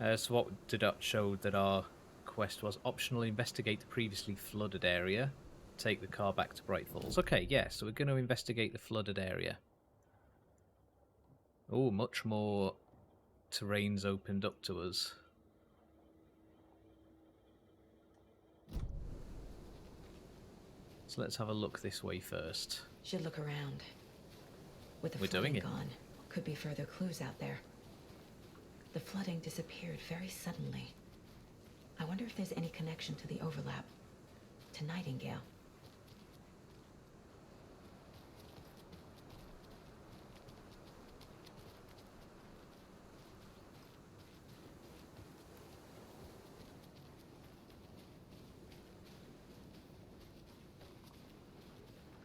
So what did that show that our quest was? Optional, investigate the previously flooded area. Take the car back to Bright Falls. Okay, yeah, so we're going to investigate the flooded area. Oh, much more terrain's opened up to us. So let's have a look this way first. Should look around. With the We're doing flooding it. gone, could be further clues out there. The flooding disappeared very suddenly. I wonder if there's any connection to the overlap. To Nightingale.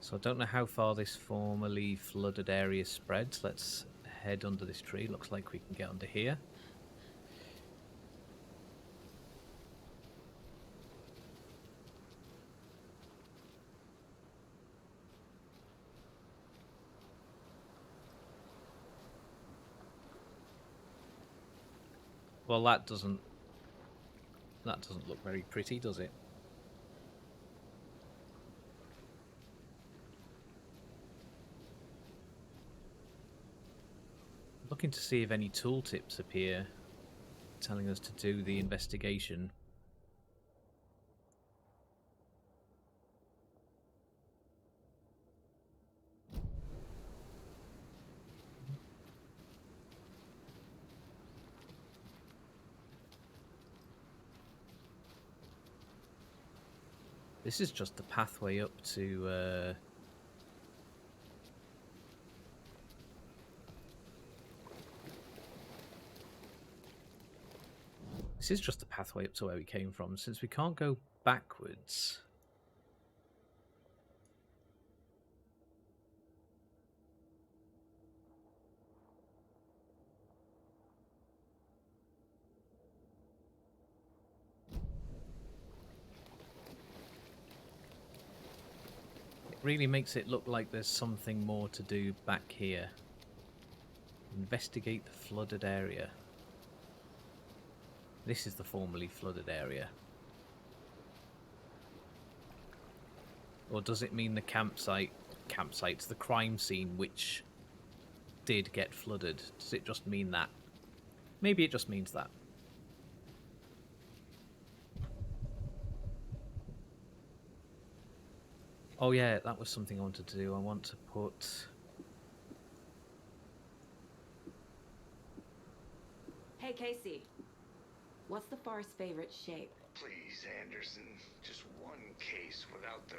So I don't know how far this formerly flooded area spreads. Let's head under this tree. Looks like we can get under here. Well, that doesn't look very pretty, does it? Looking to see if any tooltips appear telling us to do the investigation. This is just the pathway up to this is just the pathway up to where we came from, since we can't go backwards. It really makes it look like there's something more to do back here. Investigate the flooded area. This is the formerly flooded area. Or does it mean the campsite's the crime scene which did get flooded? Does it just mean that? Maybe it just means that. Oh yeah, that was something I wanted to do. I want to put... Hey, Casey. What's the far's favorite shape? Please, Anderson. Just one case without the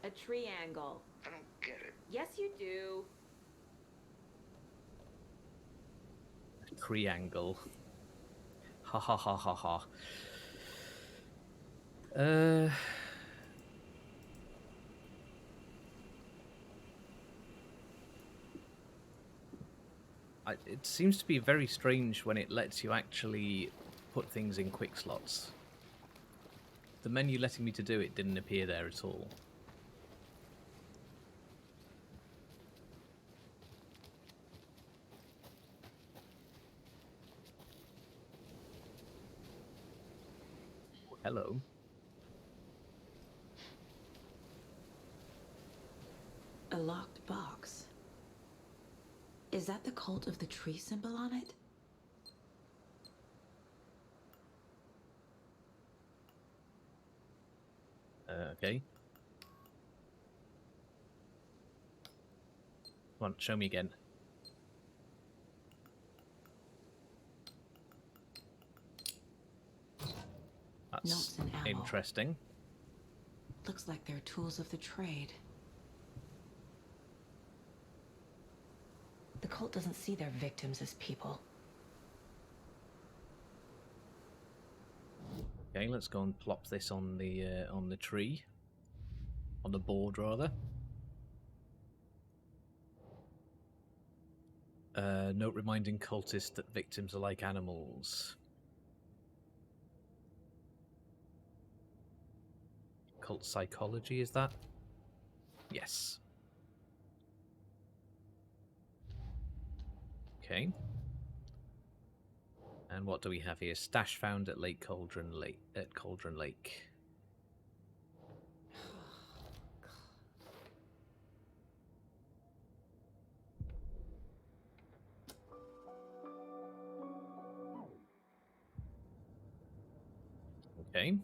A triangle. I don't get it. Yes, you do. triangle. Ha ha ha ha ha. It seems to be very strange when it lets you actually put things in quick slots. The menu letting me to do it didn't appear there at all. Hello. A locked box. Is that the cult of the tree symbol on it? Okay. Come on, show me again. That's interesting. Looks like they're tools of the trade. The cult doesn't see their victims as people. Okay, let's go and plop this on the tree, on the board rather. Note reminding cultists that victims are like animals. Cult psychology, is that? Yes. Okay. And what do we have here? Stash found at Cauldron Lake. Okay.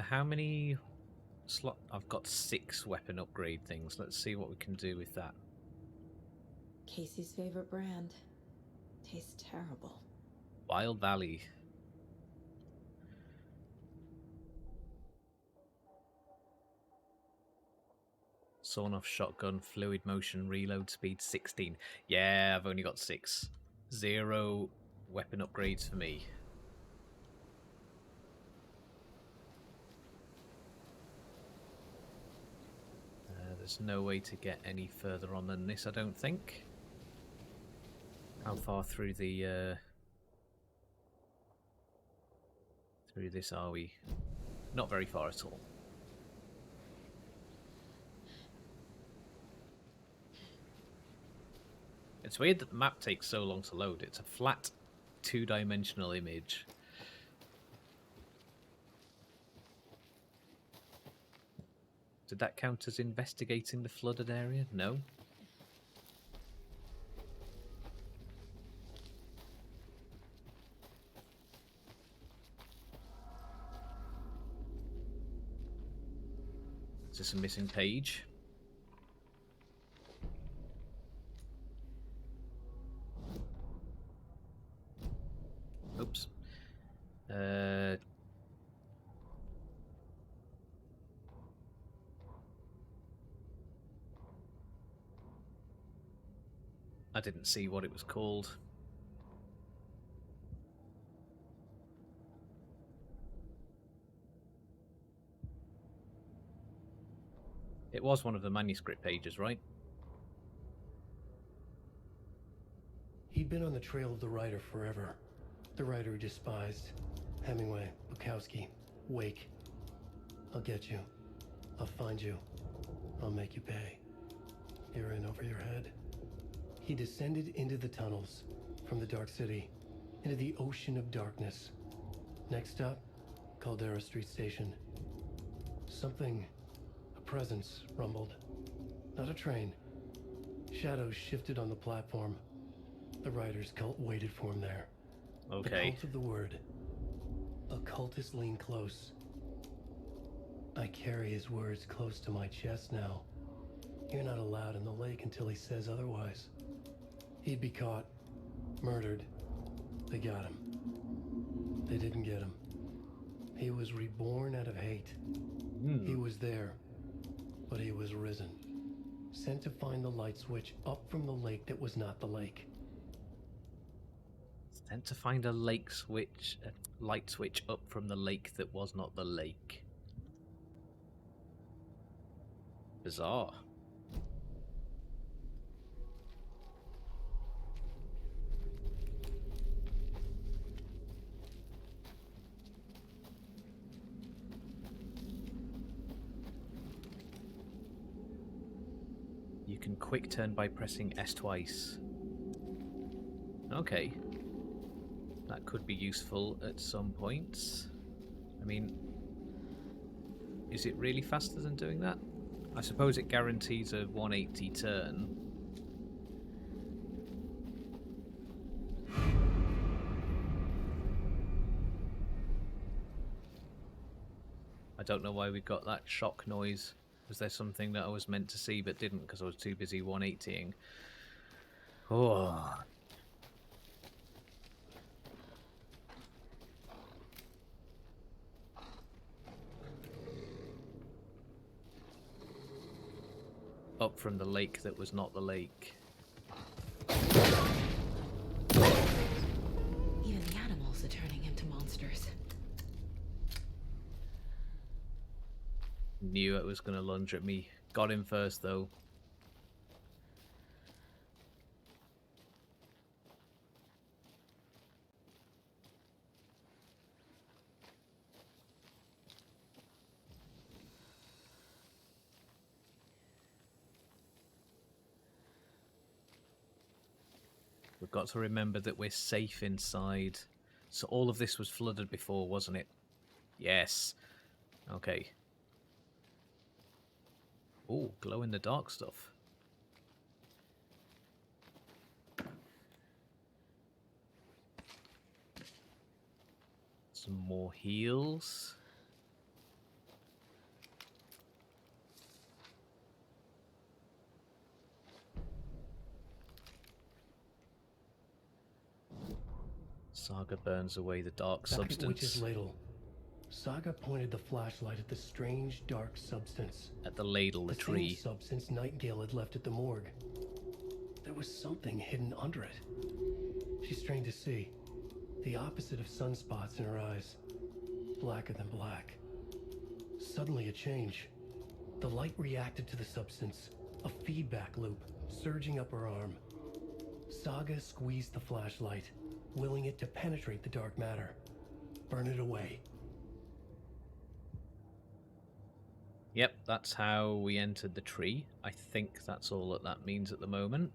How many slot? I've got 6 weapon upgrade things. Let's see what we can do with that. Casey's favorite brand. Tastes terrible. Wild Valley. Sawn-off shotgun, fluid motion, reload speed 16. Yeah, I've only got 6. 0 weapon upgrades for me. There's no way to get any further on than this, I don't think. How far through the through this are we? Not very far at all. It's weird that the map takes so long to load. It's a flat, 2-dimensional image. Did that count as investigating the flooded area? No. Is this a missing page? Oops. I didn't see what it was called. It was one of the manuscript pages, right? He'd been on the trail of the writer forever. The writer he despised. Hemingway, Bukowski, Wake. I'll get you. I'll find you. I'll make you pay. You're in over your head. He descended into the tunnels, from the Dark City, into the ocean of darkness. Next stop, Caldera Street Station. Something, a presence, rumbled. Not a train. Shadows shifted on the platform. The writer's cult waited for him there. Okay. The cult of the word. Occultists lean close. I carry his words close to my chest now. You're not allowed in the lake until he says otherwise. He'd be caught, murdered. They got him. They didn't get him. He was reborn out of hate. He was there, but he was risen. Sent to find the light switch up from the lake that was not the lake. Sent to find a light switch up from the lake that was not the lake. Bizarre. You can quick turn by pressing S twice. Okay. That could be useful at some points. I mean, is it really faster than doing that? I suppose it guarantees a 180 turn. I don't know why we got that shock noise. Was there something that I was meant to see but didn't because I was too busy 180ing? Oh. Up from the lake that was not the lake. Even the animals are turning into monsters. Knew it was going to lunge at me. Got him first, though. We've got to remember that we're safe inside. So all of this was flooded before, wasn't it? Yes. Okay. Oh, glow-in-the-dark stuff. Some more heals. Saga burns away the dark Back at Witch's substance. Ladle, Saga pointed the flashlight at the strange, dark substance. At the ladle, the The tree. same substance Nightingale had left at the morgue. There was something hidden under it. She strained to see. The opposite of sunspots in her eyes. Blacker than black. Suddenly a change. The light reacted to the substance. A feedback loop, surging up her arm. Saga squeezed the flashlight, willing it to penetrate the dark matter. Burn it away. Yep, that's how we entered the tree. I think that's all that that means at the moment.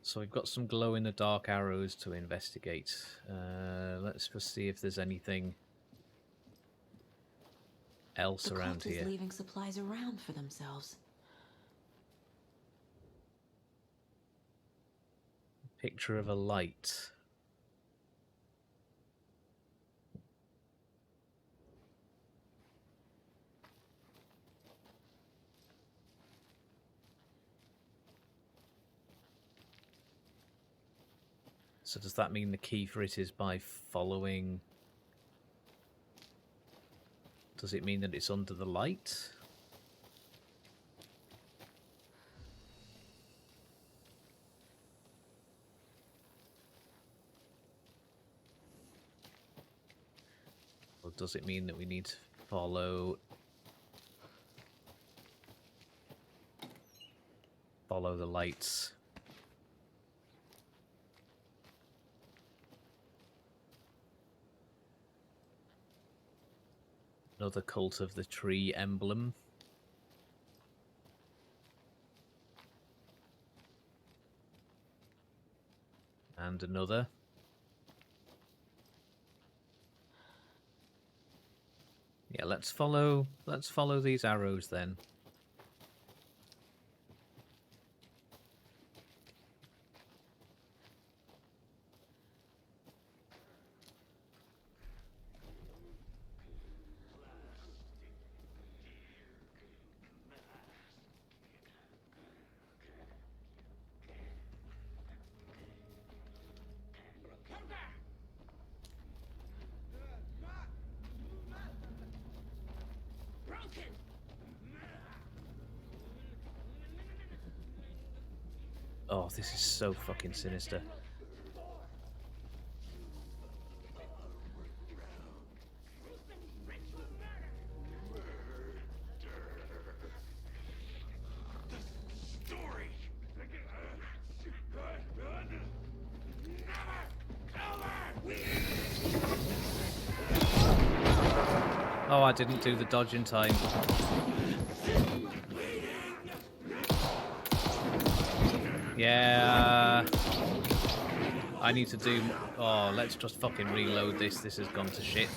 So we've got some glow-in-the-dark arrows to investigate. Let's just see if there's anything else The around cult is here. leaving supplies around for themselves. Picture of a light. So does that mean the key for it is by following... Does it mean that it's under the light? Or does it mean that we need to follow the lights? Another cult of the tree emblem. And another. Yeah, let's follow these arrows then. Oh, this is so fucking sinister. Oh, I didn't do the dodge in time. Yeah. I need to do... Oh, let's just fucking reload this. This has gone to shit.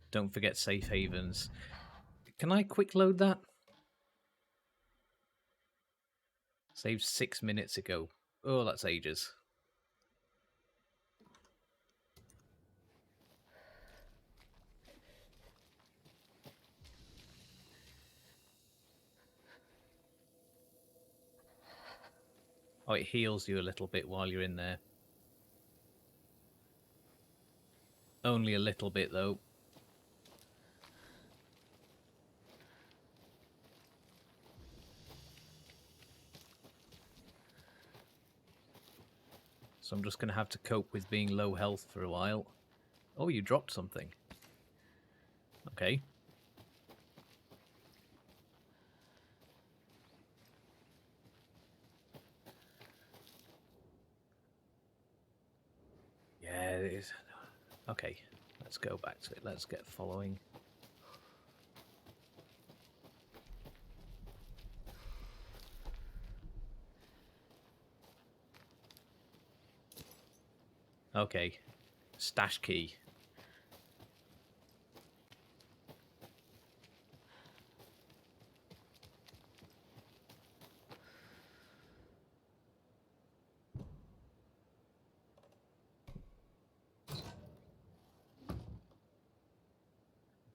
Don't forget safe havens. Can I quick load that? Saved 6 minutes ago. Oh, that's ages. Oh, it heals you a little bit while you're in there. Only a little bit, though. So I'm just going to have to cope with being low health for a while. Oh, you dropped something. Okay. Yeah, it is. Okay, let's go back to it. Let's get following. Okay, stash key.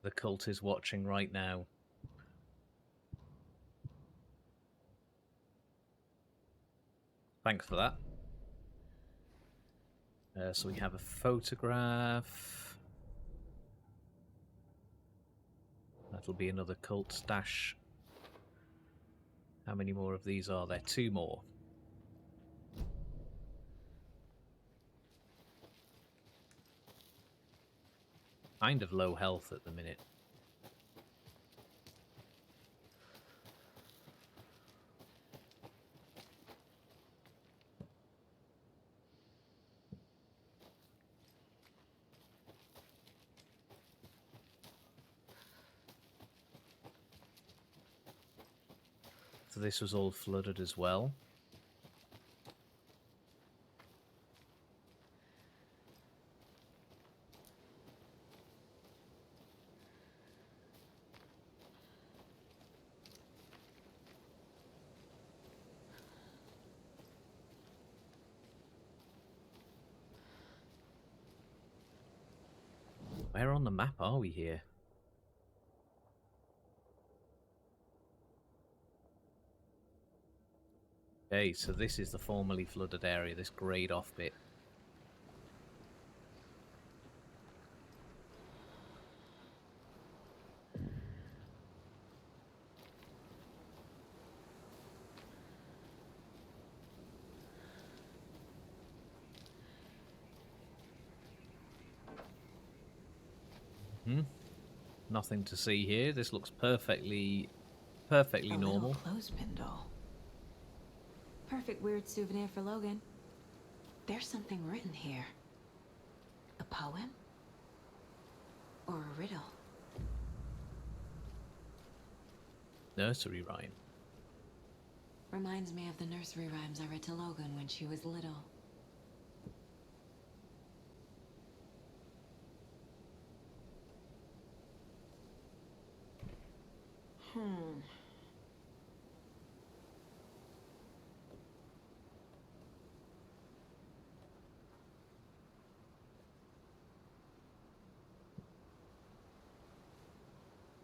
The cult is watching right now. Thanks for that. So we have a photograph. That'll be another cult stash. How many more of these are there? 2 more. Kind of low health at the minute. So this was all flooded as well. Where on the map are we here? Okay, so this is the formerly flooded area, this grayed off bit. Nothing to see here. This looks perfectly normal. A clothespin doll. Perfect weird souvenir for Logan. There's something written here. A poem? Or a riddle? Nursery rhyme. Reminds me of the nursery rhymes I read to Logan when she was little.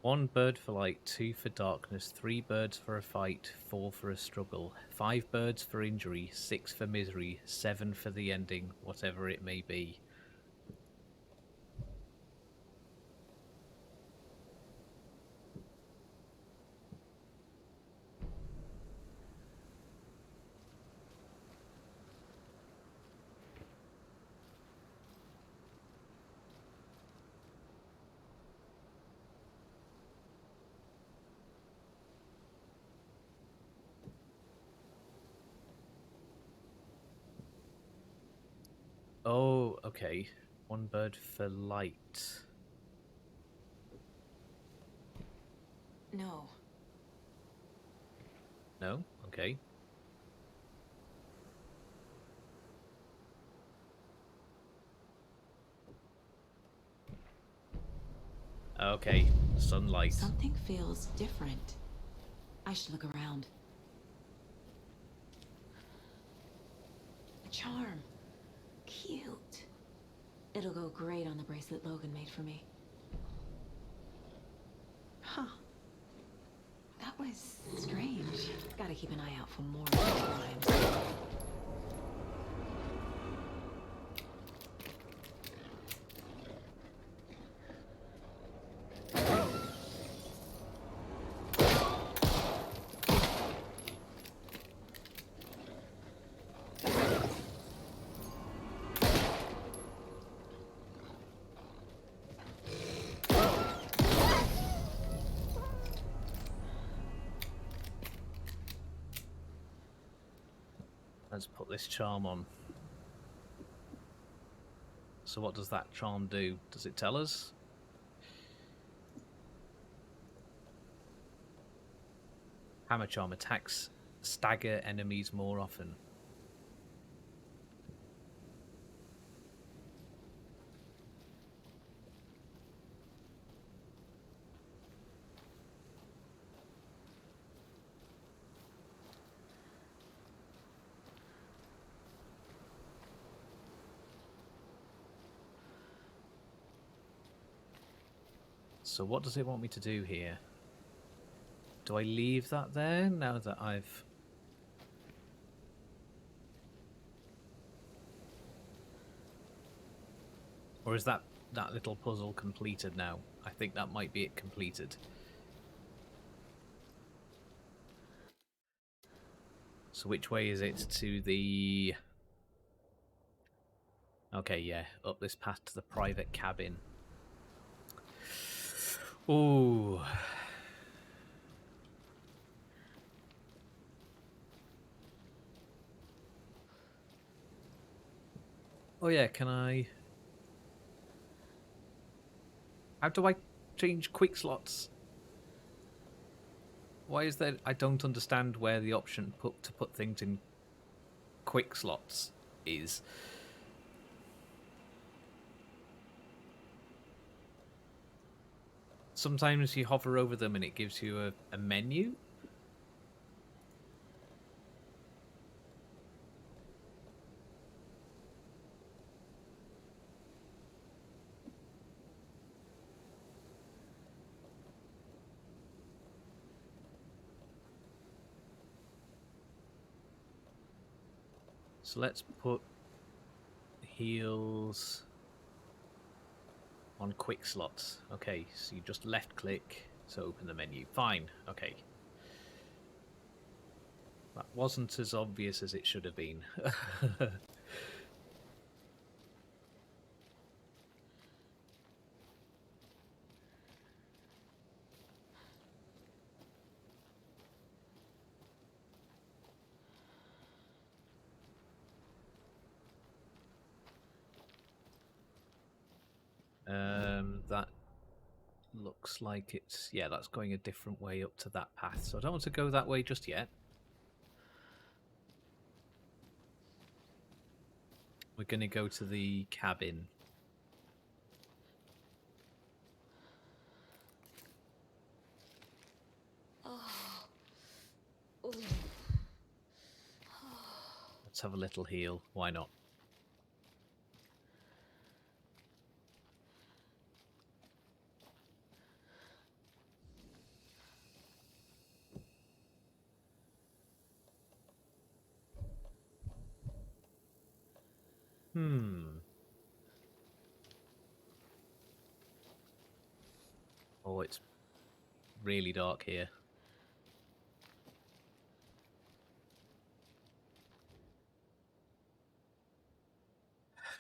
One bird for light, 2 for darkness, 3 birds for a fight, 4 for a struggle, 5 birds for injury, 6 for misery, 7 for the ending, whatever it may be. Oh, okay. 1 bird for light. No. No? Okay. Okay, sunlight. Something feels different. I should look around. A charm. Cute. It'll go great on the bracelet Logan made for me. Huh. That was strange. Gotta keep an eye out for more rhymes. Let's put this charm on. So what does that charm do? Does it tell us? Hammer charm attacks stagger enemies more often. So what does it want me to do here? Do I leave that there now that I've... Or is that little puzzle completed now? I think that might be it completed. So which way is it to the... Okay, yeah, up this path to the private cabin. Ooh. Oh yeah, can I... How do I change quick slots? Why is there... I don't understand where the option to put things in quick slots is. Sometimes you hover over them and it gives you a menu. So let's put heals on quick slots. Okay, so you just left click to open the menu. Fine, okay. That wasn't as obvious as it should have been. That looks like it's... Yeah, that's going a different way up to that path. So I don't want to go that way just yet. We're going to go to the cabin. Let's have a little heal. Why not? Oh, it's really dark here.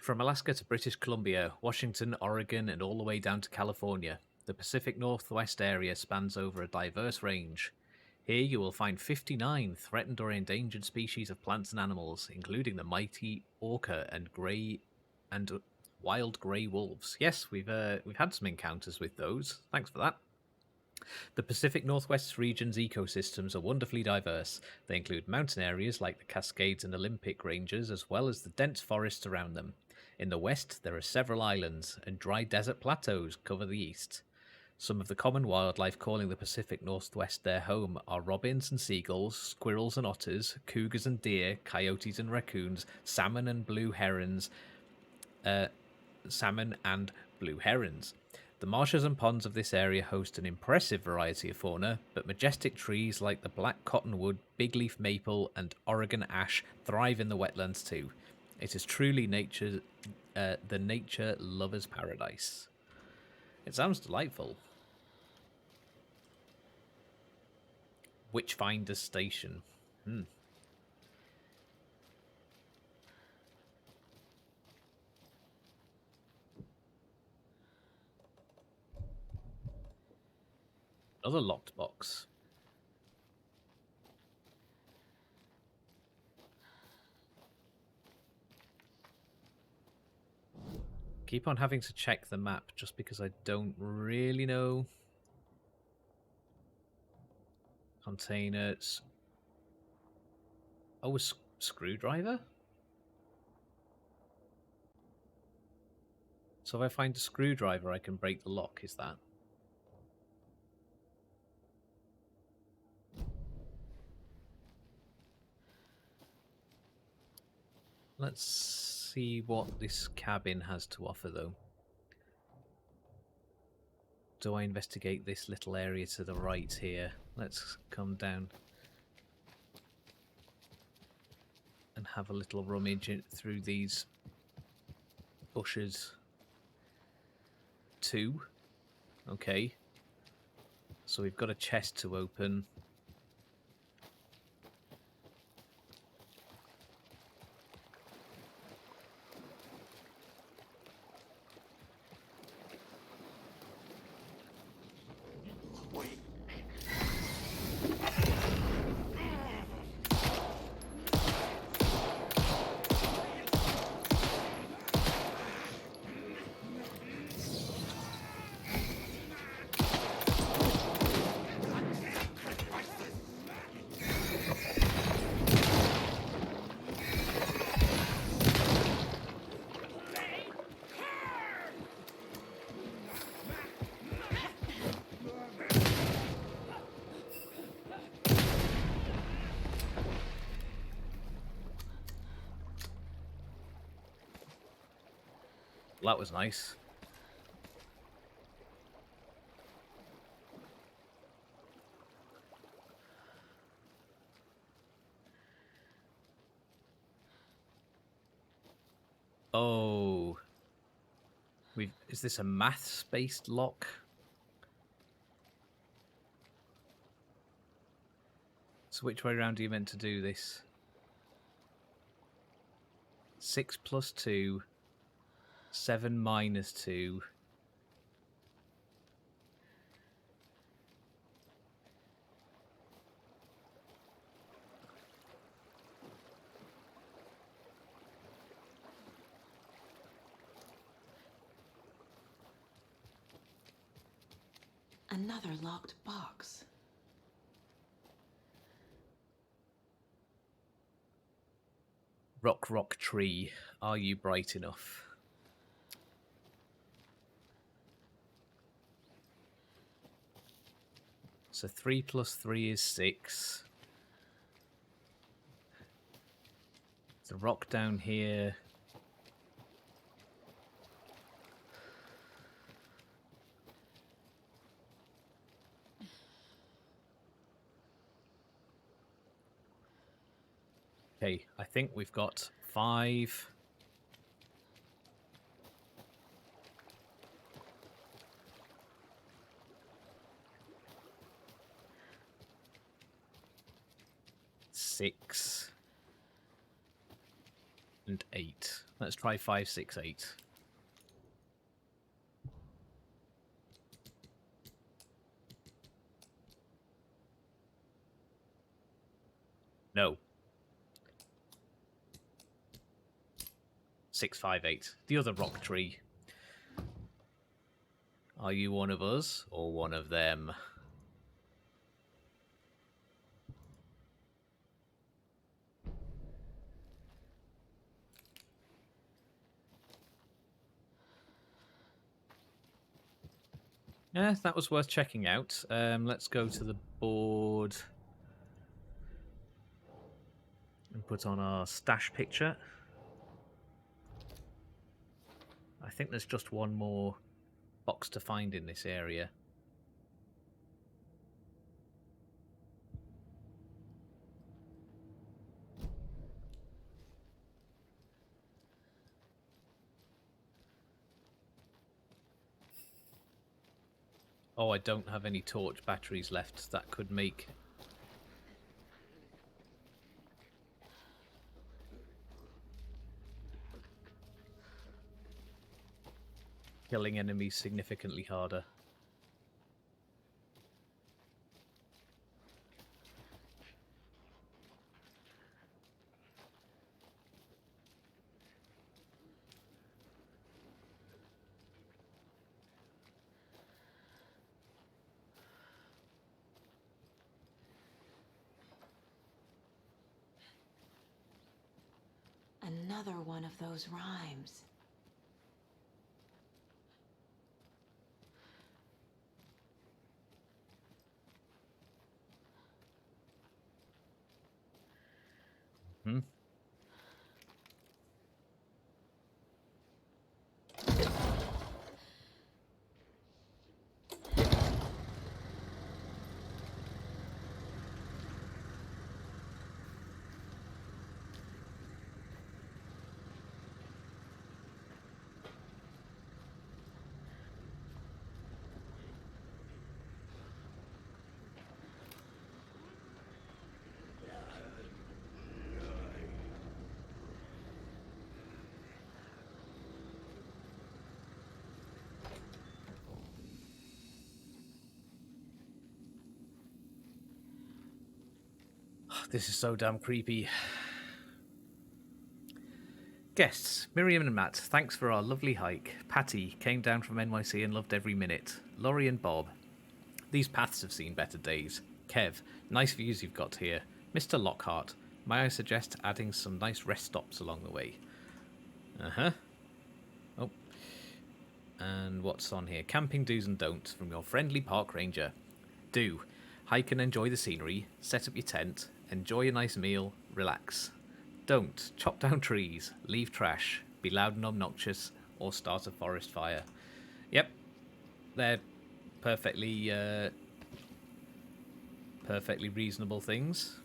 From Alaska to British Columbia, Washington, Oregon, and all the way down to California, the Pacific Northwest area spans over a diverse range. Here you will find 59 threatened or endangered species of plants and animals, including the mighty orca and wild grey wolves. Yes, we've had some encounters with those. Thanks for that. The Pacific Northwest region's ecosystems are wonderfully diverse. They include mountain areas like the Cascades and Olympic Ranges, as well as the dense forests around them. In the west, there are several islands, and dry desert plateaus cover the east. Some of the common wildlife calling the Pacific Northwest their home are robins and seagulls, squirrels and otters, cougars and deer, coyotes and raccoons, salmon and blue herons. The marshes and ponds of this area host an impressive variety of fauna, but majestic trees like the black cottonwood, bigleaf maple, and Oregon ash thrive in the wetlands too. It is truly the nature lover's paradise. It sounds delightful. Witchfinder Station. Another locked box. keep on having to check the map just because I don't really know. Containers. Oh, a screwdriver? So if I find a screwdriver, I can break the lock, is that? Let's see what this cabin has to offer, though. Do I investigate this little area to the right here? Let's come down and have a little rummage through these bushes. 2. Okay. So we've got a chest to open. Well, that was nice. Oh. Is this a maths-based lock? So which way around are you meant to do this? 6 plus 2, 7 minus 2. Another locked box. Rock tree, are you bright enough? So 3 plus 3 is 6. The rock down here. Okay, I think we've got 5. Six and 8. Let's try 5, 6, 8. No. 6, 5, 8. The other rock tree. Are you one of us or one of them? Yeah, that was worth checking out. Let's go to the board and put on our stash picture. I think there's just one more box to find in this area. Oh, I don't have any torch batteries left. That could make killing enemies significantly harder. another one of those rhymes. Hmm. This is so damn creepy. Guests, Miriam and Matt, thanks for our lovely hike. Patty came down from NYC and loved every minute. Laurie and Bob, these paths have seen better days. Kev, nice views you've got here. Mr. Lockhart, may I suggest adding some nice rest stops along the way? Uh-huh. Oh. And what's on here? Camping do's and don'ts from your friendly park ranger. Do. Hike and enjoy the scenery. Set up your tent. Enjoy a nice meal. Relax. Don't. Chop down trees. Leave trash. Be loud and obnoxious. Or start a forest fire. Yep. They're perfectly reasonable things.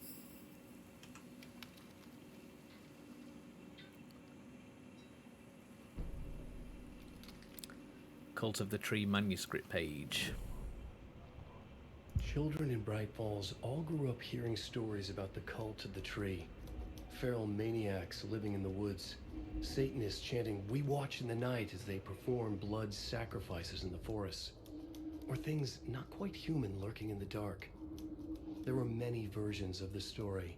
Cult of the Tree manuscript page. Children in Bright Falls all grew up hearing stories about the cult of the tree. Feral maniacs living in the woods. Satanists chanting, "We watch in the night," as they perform blood sacrifices in the forests. Or things not quite human lurking in the dark. There were many versions of the story,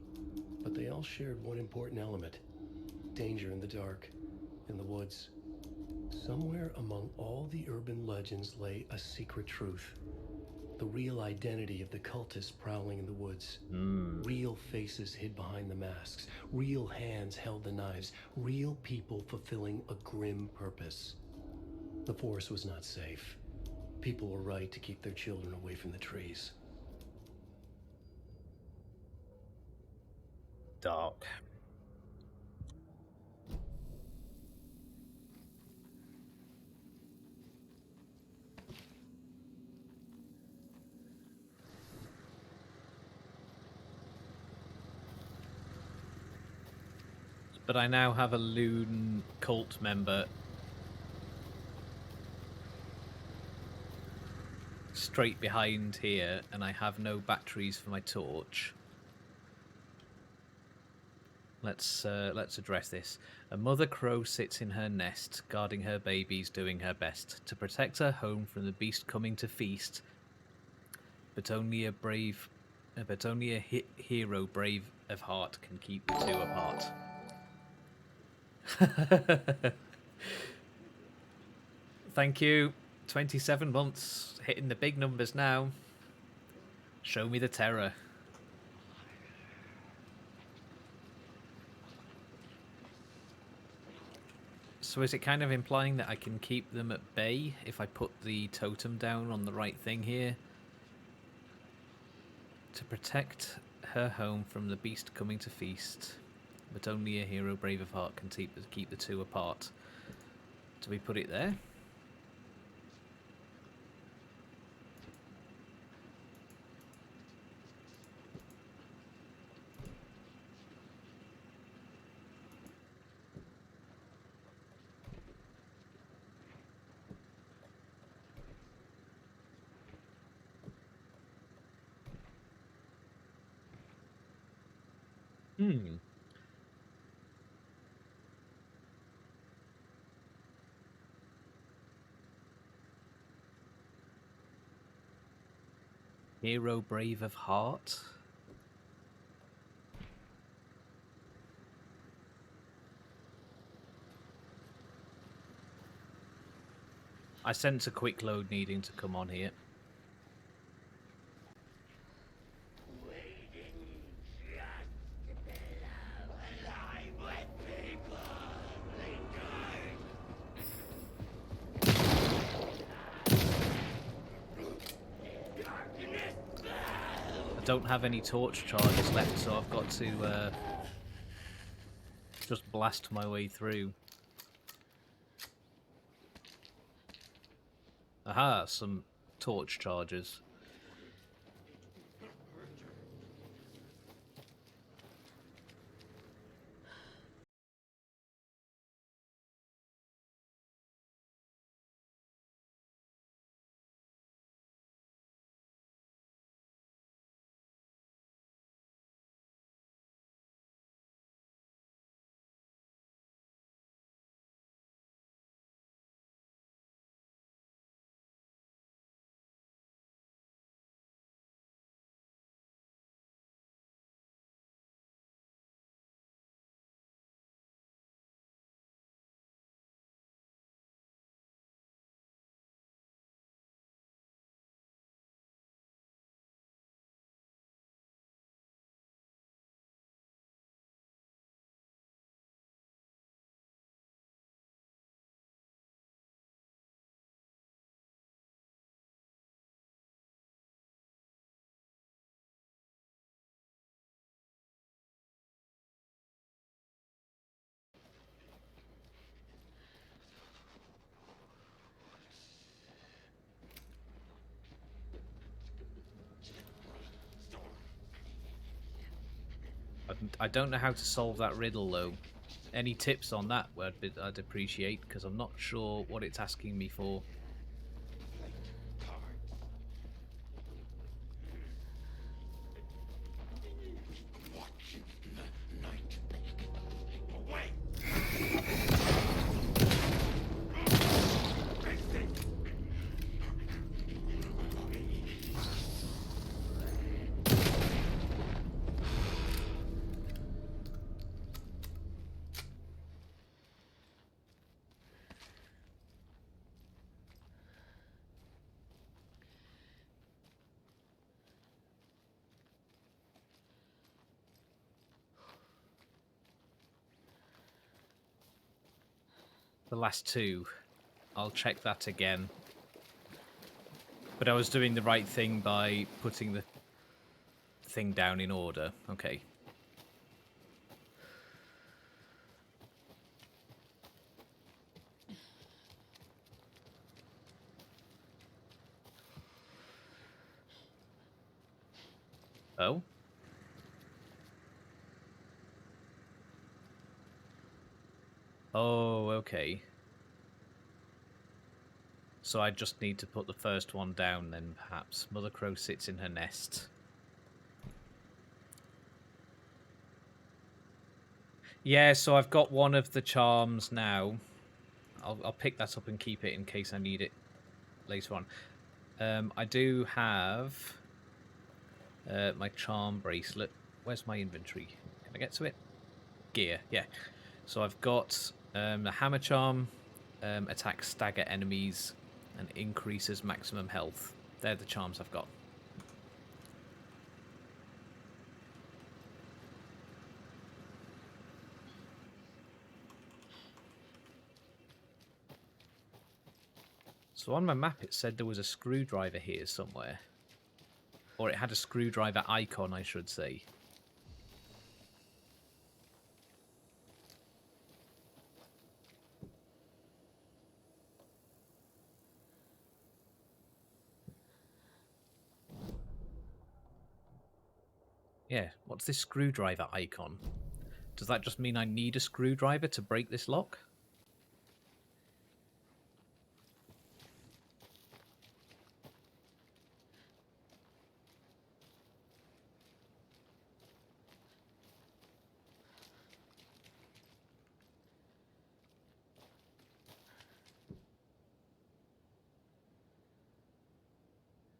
but they all shared one important element. Danger in the dark, in the woods. Somewhere among all the urban legends lay a secret truth. The real identity of the cultists prowling in the woods. Real faces hid behind the masks. Real hands held the knives. Real people fulfilling a grim purpose. The forest was not safe. People were right to keep their children away from the trees. Dark. But I now have a loon cult member straight behind here, and I have no batteries for my torch. Let's address this. A mother crow sits in her nest, guarding her babies, doing her best to protect her home from the beast coming to feast. But only a hero brave of heart can keep the two apart. Thank you. 27 months, hitting the big numbers now. Show me the terror. So is it kind of implying that I can keep them at bay if I put the totem down on the right thing here? To protect her home from the beast coming to feast, but only a hero brave of heart can keep the two apart. Do we put it there? Hero brave of heart? I sense a quick load needing to come on here. don't have any torch charges left, so I've got to just blast my way through. Aha, some torch charges. I don't know how to solve that riddle, though. Any tips on that I'd appreciate, because I'm not sure what it's asking me for. The last two. I'll check that again. But I was doing the right thing by putting the thing down in order. Okay. Oh? Oh, okay. So I just need to put the first one down then, perhaps. Mother Crow sits in her nest. Yeah, so I've got one of the charms now. I'll pick that up and keep it in case I need it later on. I do have my charm bracelet. Where's my inventory? Can I get to it? Gear, yeah. So I've got the hammer charm, attacks stagger enemies, and increases maximum health. They're the charms I've got. So on my map it said there was a screwdriver here somewhere. Or it had a screwdriver icon, I should say. Yeah, what's this screwdriver icon? Does that just mean I need a screwdriver to break this lock?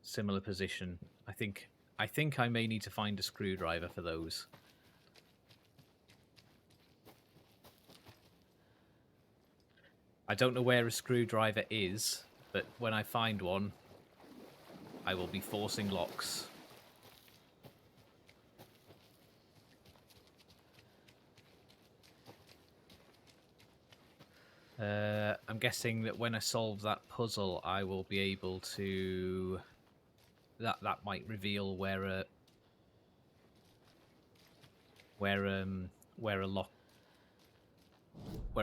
Similar position. I think I may need to find a screwdriver for those. I don't know where a screwdriver is, but when I find one, I will be forcing locks. I'm guessing that when I solve that puzzle, I will be able to... That might reveal where where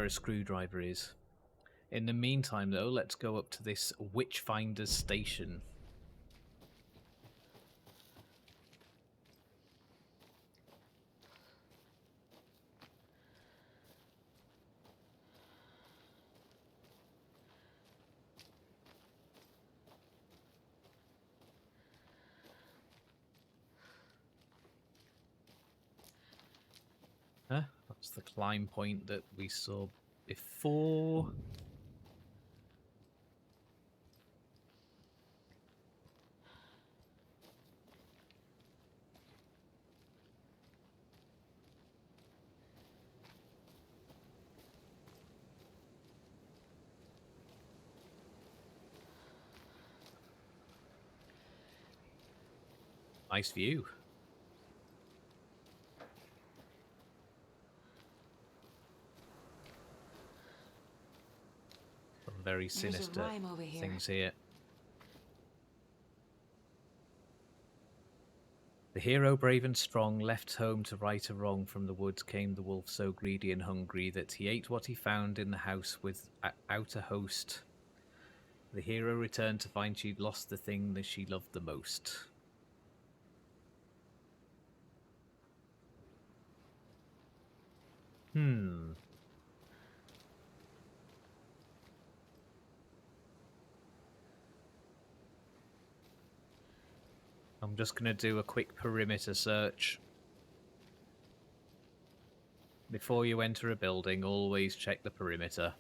a screwdriver is. In the meantime, though, let's go up to this Witchfinder's station. Huh? That's the climb point that we saw before. Nice view. Some very sinister rhyme over here. things here. The hero, brave and strong, left home to right a wrong. From the woods came the wolf, so greedy and hungry that he ate what he found in the house without a host. The hero returned to find she'd lost the thing that she loved the most. I'm just going to do a quick perimeter search. Before you enter a building, always check the perimeter.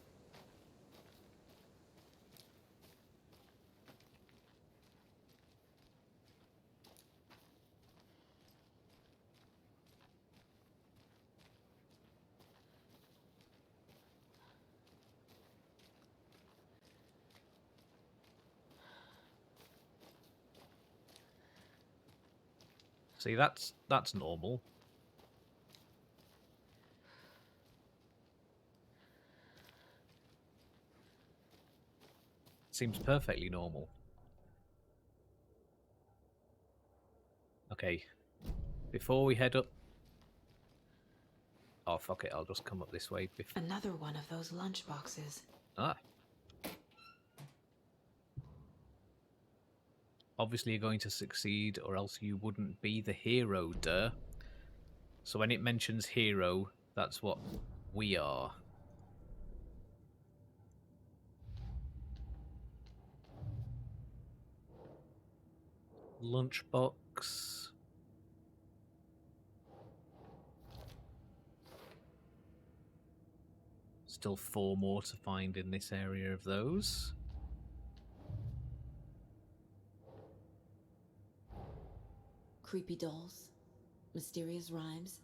See, that's normal. Seems perfectly normal. Okay. Before we head up... Oh, fuck it. I'll just come up this way. Another one of those lunch boxes. Ah. Obviously, you're going to succeed, or else you wouldn't be the hero, duh. So when it mentions hero, that's what we are. Lunchbox. Still 4 more to find in this area of those. Creepy dolls. Mysterious rhymes.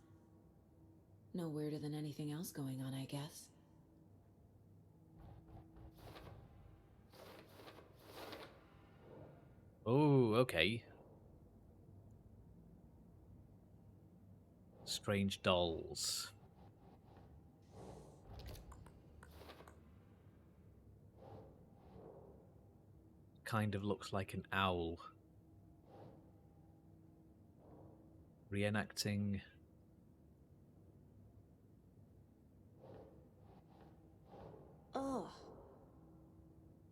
No weirder than anything else going on, I guess. Oh, okay. Strange dolls. Kind of looks like an owl. Reenacting. Oh.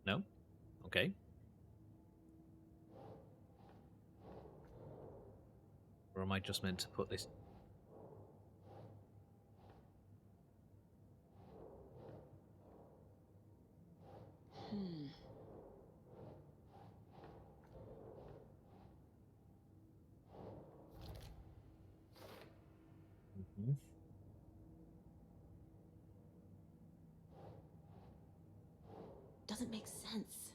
No? Okay. Or am I just meant to put this... Mm-hmm. Doesn't make sense.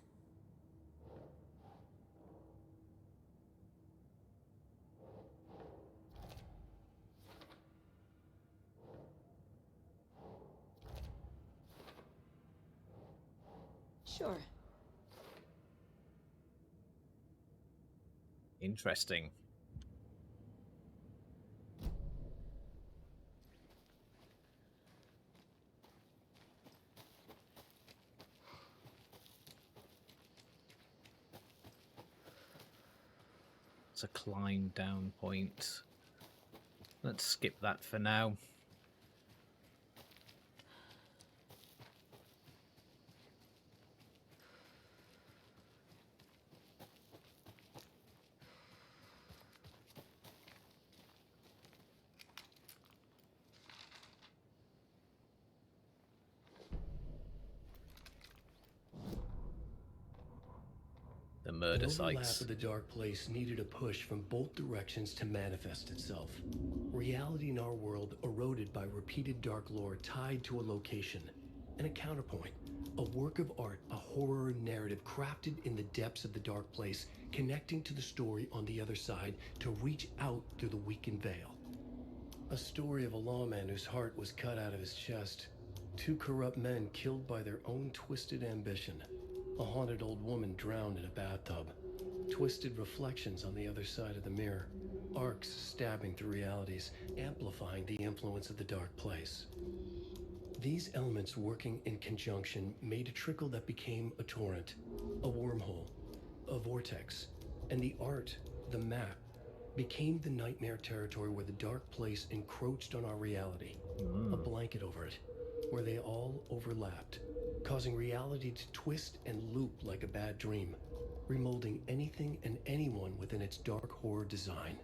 Sure. Interesting. It's a climb down point. Let's skip that for now. The murder An overlap sites. of the dark place needed a push from both directions to manifest itself. Reality in our world eroded by repeated dark lore tied to a location. And a counterpoint, a work of art, a horror narrative crafted in the depths of the dark place, connecting to the story on the other side to reach out through the weakened veil. A story of a lawman whose heart was cut out of his chest. Two corrupt men killed by their own twisted ambition. A haunted old woman drowned in a bathtub. Twisted reflections on the other side of the mirror. Arcs stabbing through realities, amplifying the influence of the dark place. These elements working in conjunction made a trickle that became a torrent, a wormhole, a vortex, and the art, the map, became the nightmare territory where the dark place encroached on our reality. A blanket over it, where they all overlapped, causing reality to twist and loop like a bad dream, remolding anything and anyone within its dark horror design.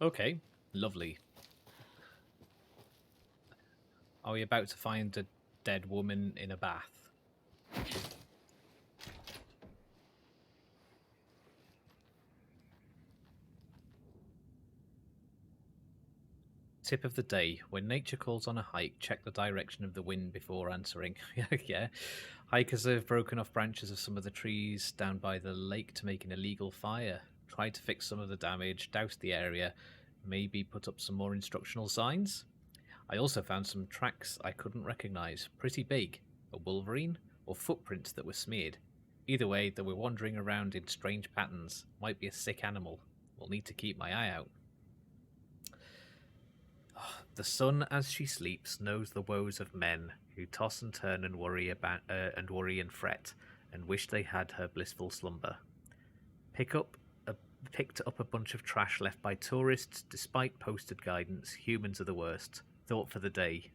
Okay, lovely. Are we about to find a dead woman in a bath? Tip of the day. When nature calls on a hike, check the direction of the wind before answering. Yeah. Hikers have broken off branches of some of the trees down by the lake to make an illegal fire. Tried to fix some of the damage, doused the area, maybe put up some more instructional signs. I also found some tracks I couldn't recognise. Pretty big. A wolverine or footprints that were smeared. Either way, they were wandering around in strange patterns. Might be a sick animal. Will need to keep my eye out. The sun, as she sleeps, knows the woes of men who toss and turn and worry and fret, and wish they had her blissful slumber. Picked up a bunch of trash left by tourists, despite posted guidance. Humans are the worst. Thought for the day.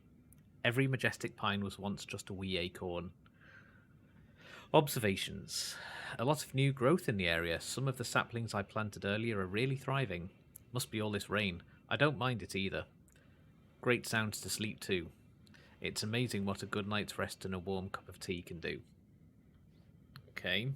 Every majestic pine was once just a wee acorn. Observations. A lot of new growth in the area. Some of the saplings I planted earlier are really thriving. Must be all this rain. I don't mind it either. Great sounds to sleep to. It's amazing what a good night's rest and a warm cup of tea can do. Okay.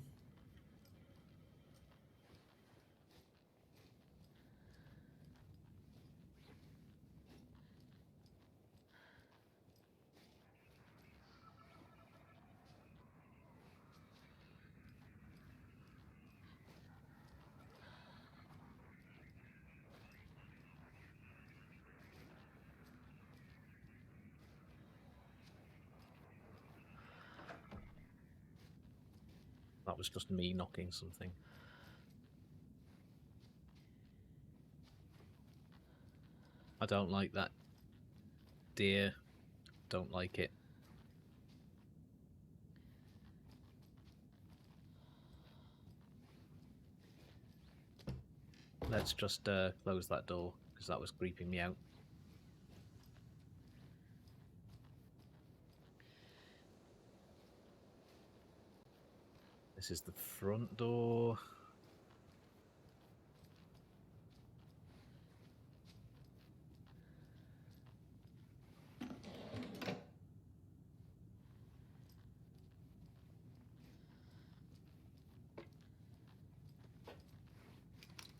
That was just me knocking something. I don't like that. Deer. Don't like it. Let's just close that door, because that was creeping me out. This is the front door.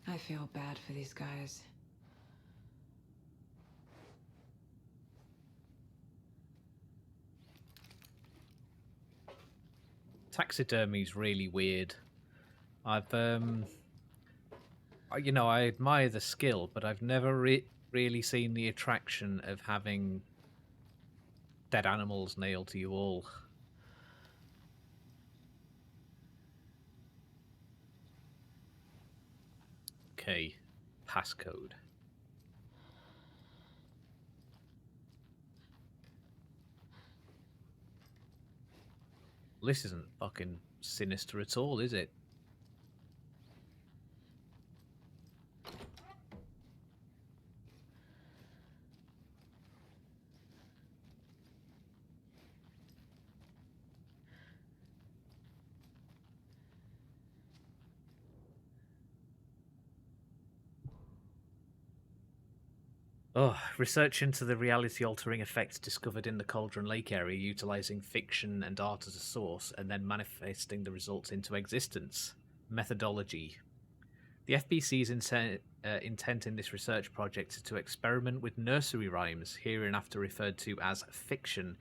I feel bad for these guys. Taxidermy's really weird. I've I admire the skill, but I've never really seen the attraction of having dead animals nailed to your wall. Okay, passcode. Well, this isn't fucking sinister at all, is it? Oh, research into the reality-altering effects discovered in the Cauldron Lake area, utilizing fiction and art as a source, and then manifesting the results into existence. Methodology. The FBC's intent in this research project is to experiment with nursery rhymes, hereinafter referred to as fiction,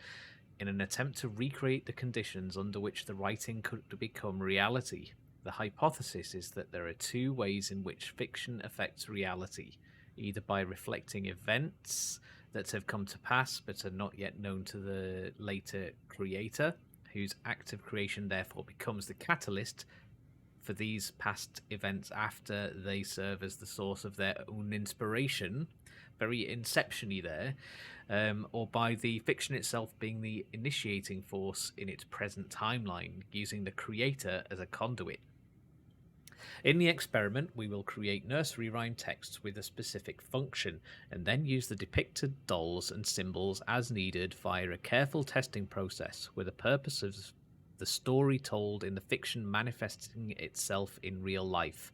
in an attempt to recreate the conditions under which the writing could become reality. The hypothesis is that there are two ways in which fiction affects reality, either by reflecting events that have come to pass but are not yet known to the later creator, whose act of creation therefore becomes the catalyst for these past events after they serve as the source of their own inspiration. Very Inception-y there. Or by the fiction itself being the initiating force in its present timeline, using the creator as a conduit. In the experiment, we will create nursery rhyme texts with a specific function, and then use the depicted dolls and symbols as needed via a careful testing process, with the purpose of the story told in the fiction manifesting itself in real life.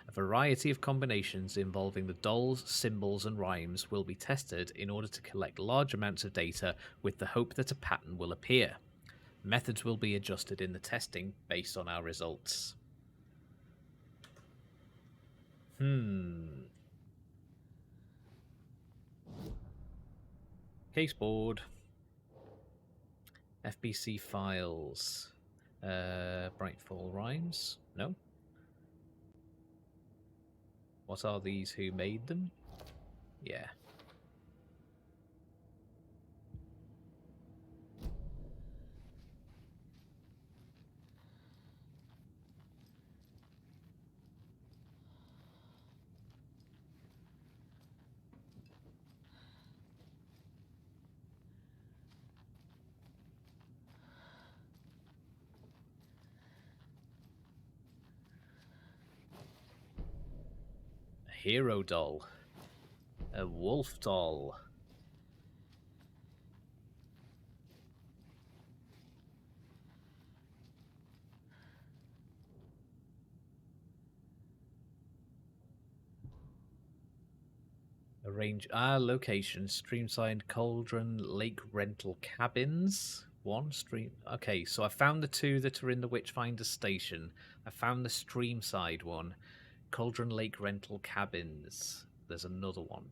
A variety of combinations involving the dolls, symbols, and rhymes will be tested in order to collect large amounts of data with the hope that a pattern will appear. Methods will be adjusted in the testing based on our results. Case board. FBC files. Brightfall rhymes. No. What are these? Who made them? Yeah. A hero doll. A wolf doll. Arrange location. Streamside Cauldron Lake Rental Cabins. One stream. Okay, so I found the two that are in the Witchfinder station. I found the Streamside one. Cauldron Lake Rental Cabins. There's another one.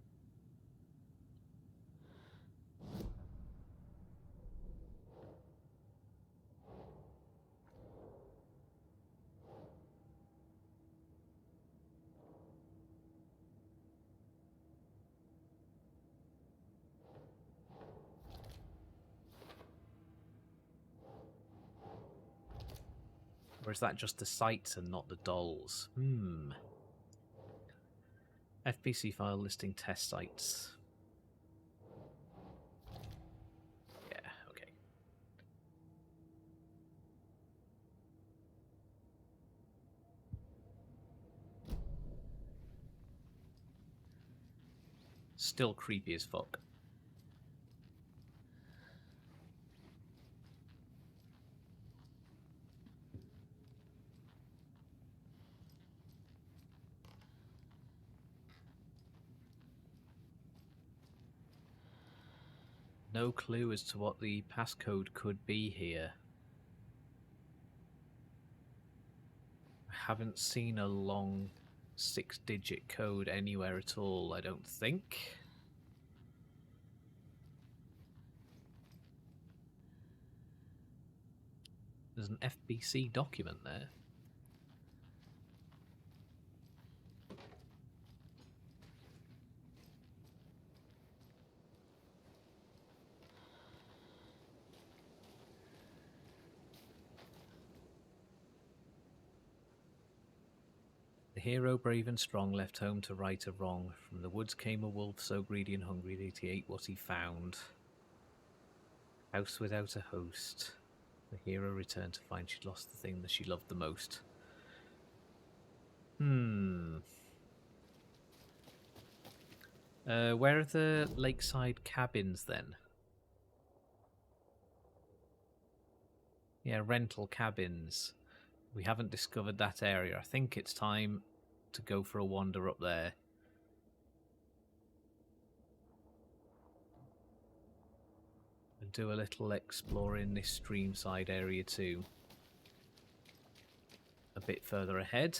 Or is that just the sites and not the dolls? FBC file listing test sites. Yeah, okay. Still creepy as fuck. No clue as to what the passcode could be here. I haven't seen a long 6-digit code anywhere at all, I don't think. There's an FBC document there. The hero, brave and strong, left home to right a wrong. From the woods came a wolf, so greedy and hungry that he ate what he found. House without a host. The hero returned to find she'd lost the thing that she loved the most. Where are the lakeside cabins then? Yeah, rental cabins. We haven't discovered that area. I think it's time to go for a wander up there. And do a little exploring this streamside area too. A bit further ahead.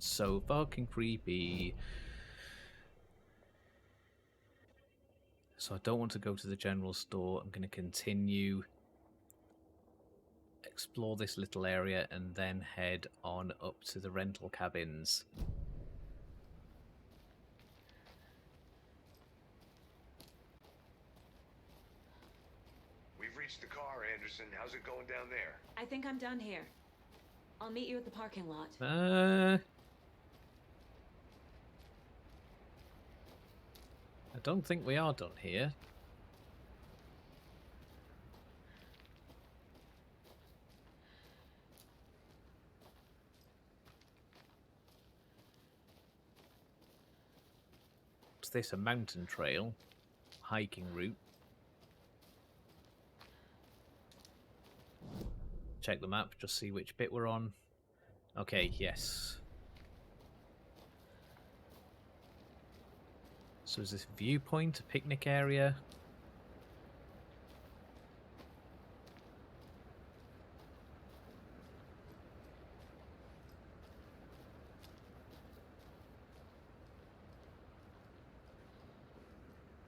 So fucking creepy. So I don't want to go to the general store. I'm going to continue, explore this little area, and then head on up to the rental cabins. We've reached the car, Anderson. How's it going down there? I think I'm done here. I'll meet you at the parking lot. I don't think we are done here. What's this? A mountain trail? Hiking route? Check the map, just see which bit we're on. Okay, yes. So is this viewpoint a picnic area?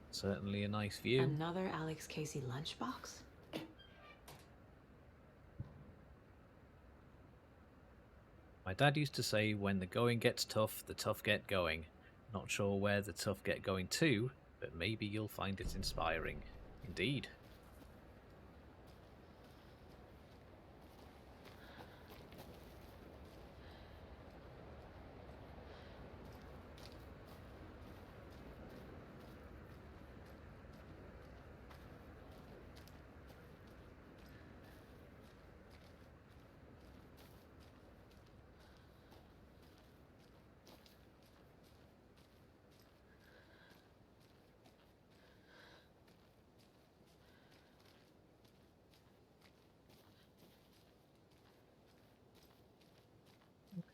Certainly a nice view. Another Alex Casey lunchbox? My dad used to say, when the going gets tough, the tough get going. Not sure where the tough get going to, but maybe you'll find it inspiring. Indeed.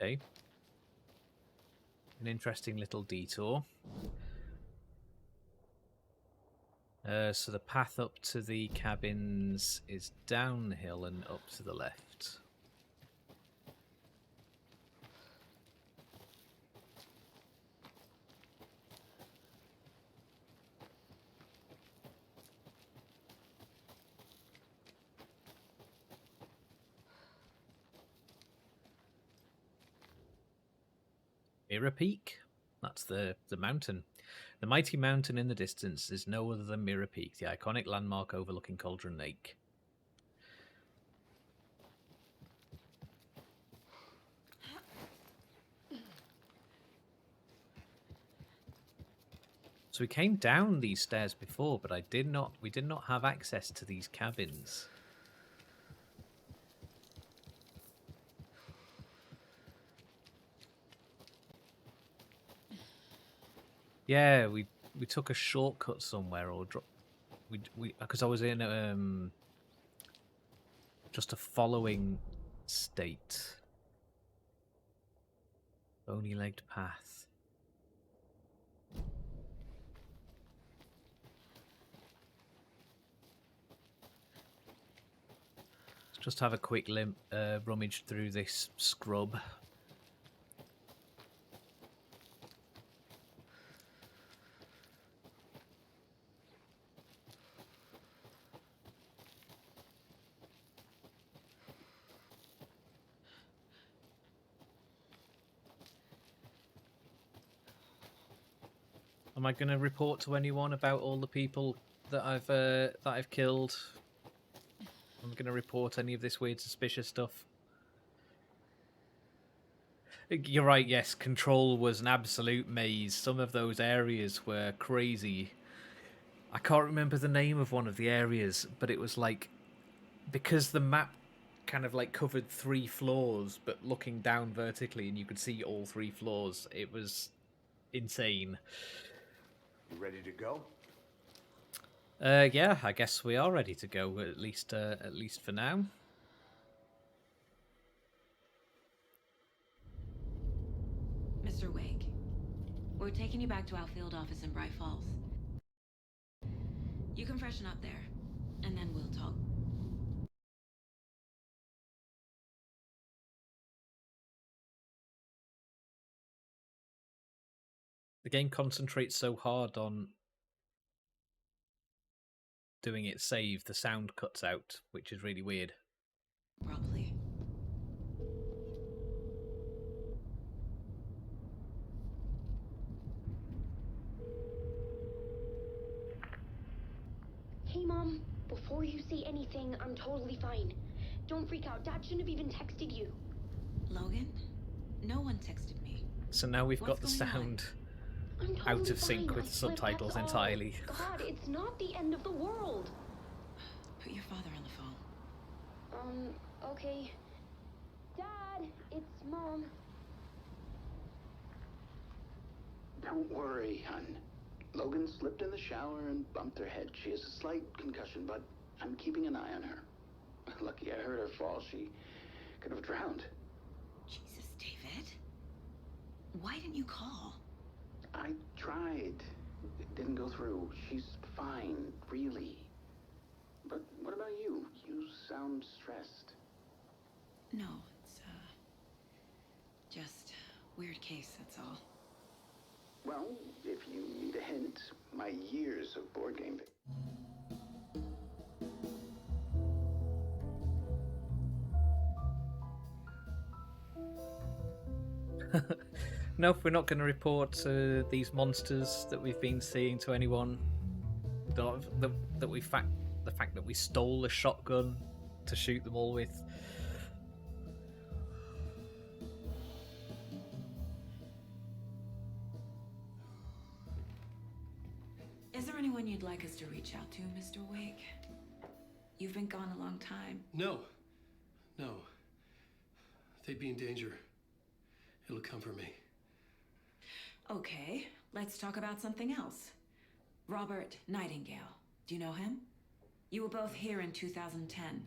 Okay. An interesting little detour. So the path up to the cabins is downhill and up to the left. Mirror Peak? That's the mountain. The mighty mountain in the distance is no other than Mirror Peak, the iconic landmark overlooking Cauldron Lake. So we came down these stairs before, but we did not have access to these cabins. Yeah, we took a shortcut somewhere, or we because I was in just a following state. Bony-legged path. Let's just have a quick rummage through this scrub. Am I going to report to anyone about all the people that I've killed? Am I going to report any of this weird, suspicious stuff? You're right. Yes, Control was an absolute maze. Some of those areas were crazy. I can't remember the name of one of the areas, but it was like, because the map kind of like covered 3 floors, but looking down vertically, and you could see all 3 floors. It was insane. You ready to go? Yeah, I guess we are ready to go, at least for now. Mr. Wake, we're taking you back to our field office in Bright Falls. You can freshen up there, and then we'll talk. The game concentrates so hard on doing it save, the sound cuts out, which is really weird. Properly. Hey, Mom. Before you say anything, I'm totally fine. Don't freak out. Dad shouldn't have even texted you. Logan? No one texted me. So now we've got the What's going on? sound I'm totally out of sync fine. with I the swear subtitles that's all. entirely. God, it's not the end of the world. Put your father on the phone. Okay. Dad, it's Mom. Don't worry, hon. Logan slipped in the shower and bumped her head. She has a slight concussion, but I'm keeping an eye on her. Lucky I heard her fall. She could have drowned. Jesus, David. Why didn't you call? I tried. It didn't go through. She's fine, really. But what about you? You sound stressed. No, it's, just weird case, that's all. Well, if you need a hint, my years of board game... No, we're not going to report these monsters that we've been seeing to anyone. The fact that we stole a shotgun to shoot them all with. Is there anyone you'd like us to reach out to, Mr. Wake? You've been gone a long time. No. They'd be in danger. It'll come for me. Okay, let's talk about something else. Robert Nightingale. Do you know him? You were both here in 2010.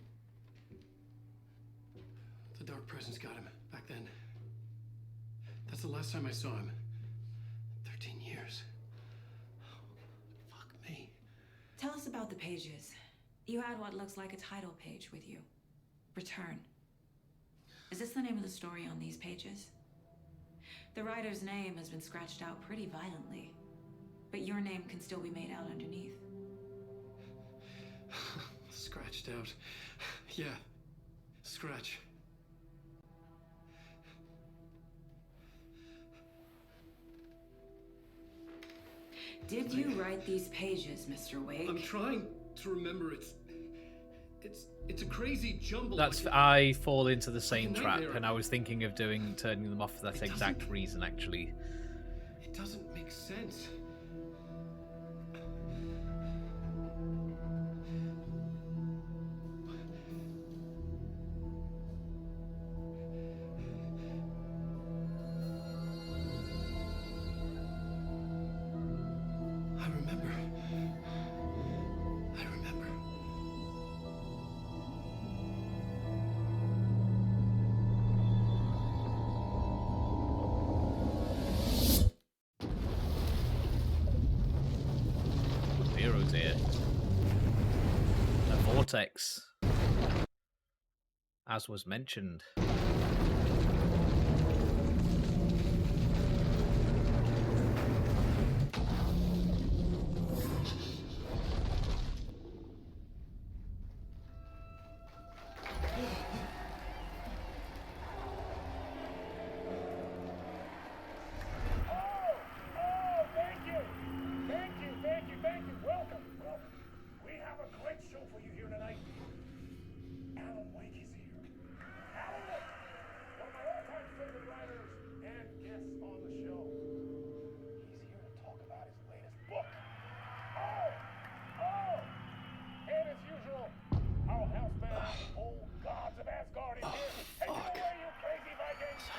The Dark Presence got him back then. That's the last time I saw him. 13 years. Fuck me. Tell us about the pages. You had what looks like a title page with you. Return. Is this the name of the story on these pages? The writer's name has been scratched out pretty violently, but your name can still be made out underneath. Scratched out. Yeah. Scratch. Did you write these pages, Mr. Wake? I'm trying to remember. It's a crazy jumble. That's I fall into the same trap, and I was thinking of turning them off for that exact reason, actually. It doesn't make sense. I remember. Zero's here. A vortex, as was mentioned.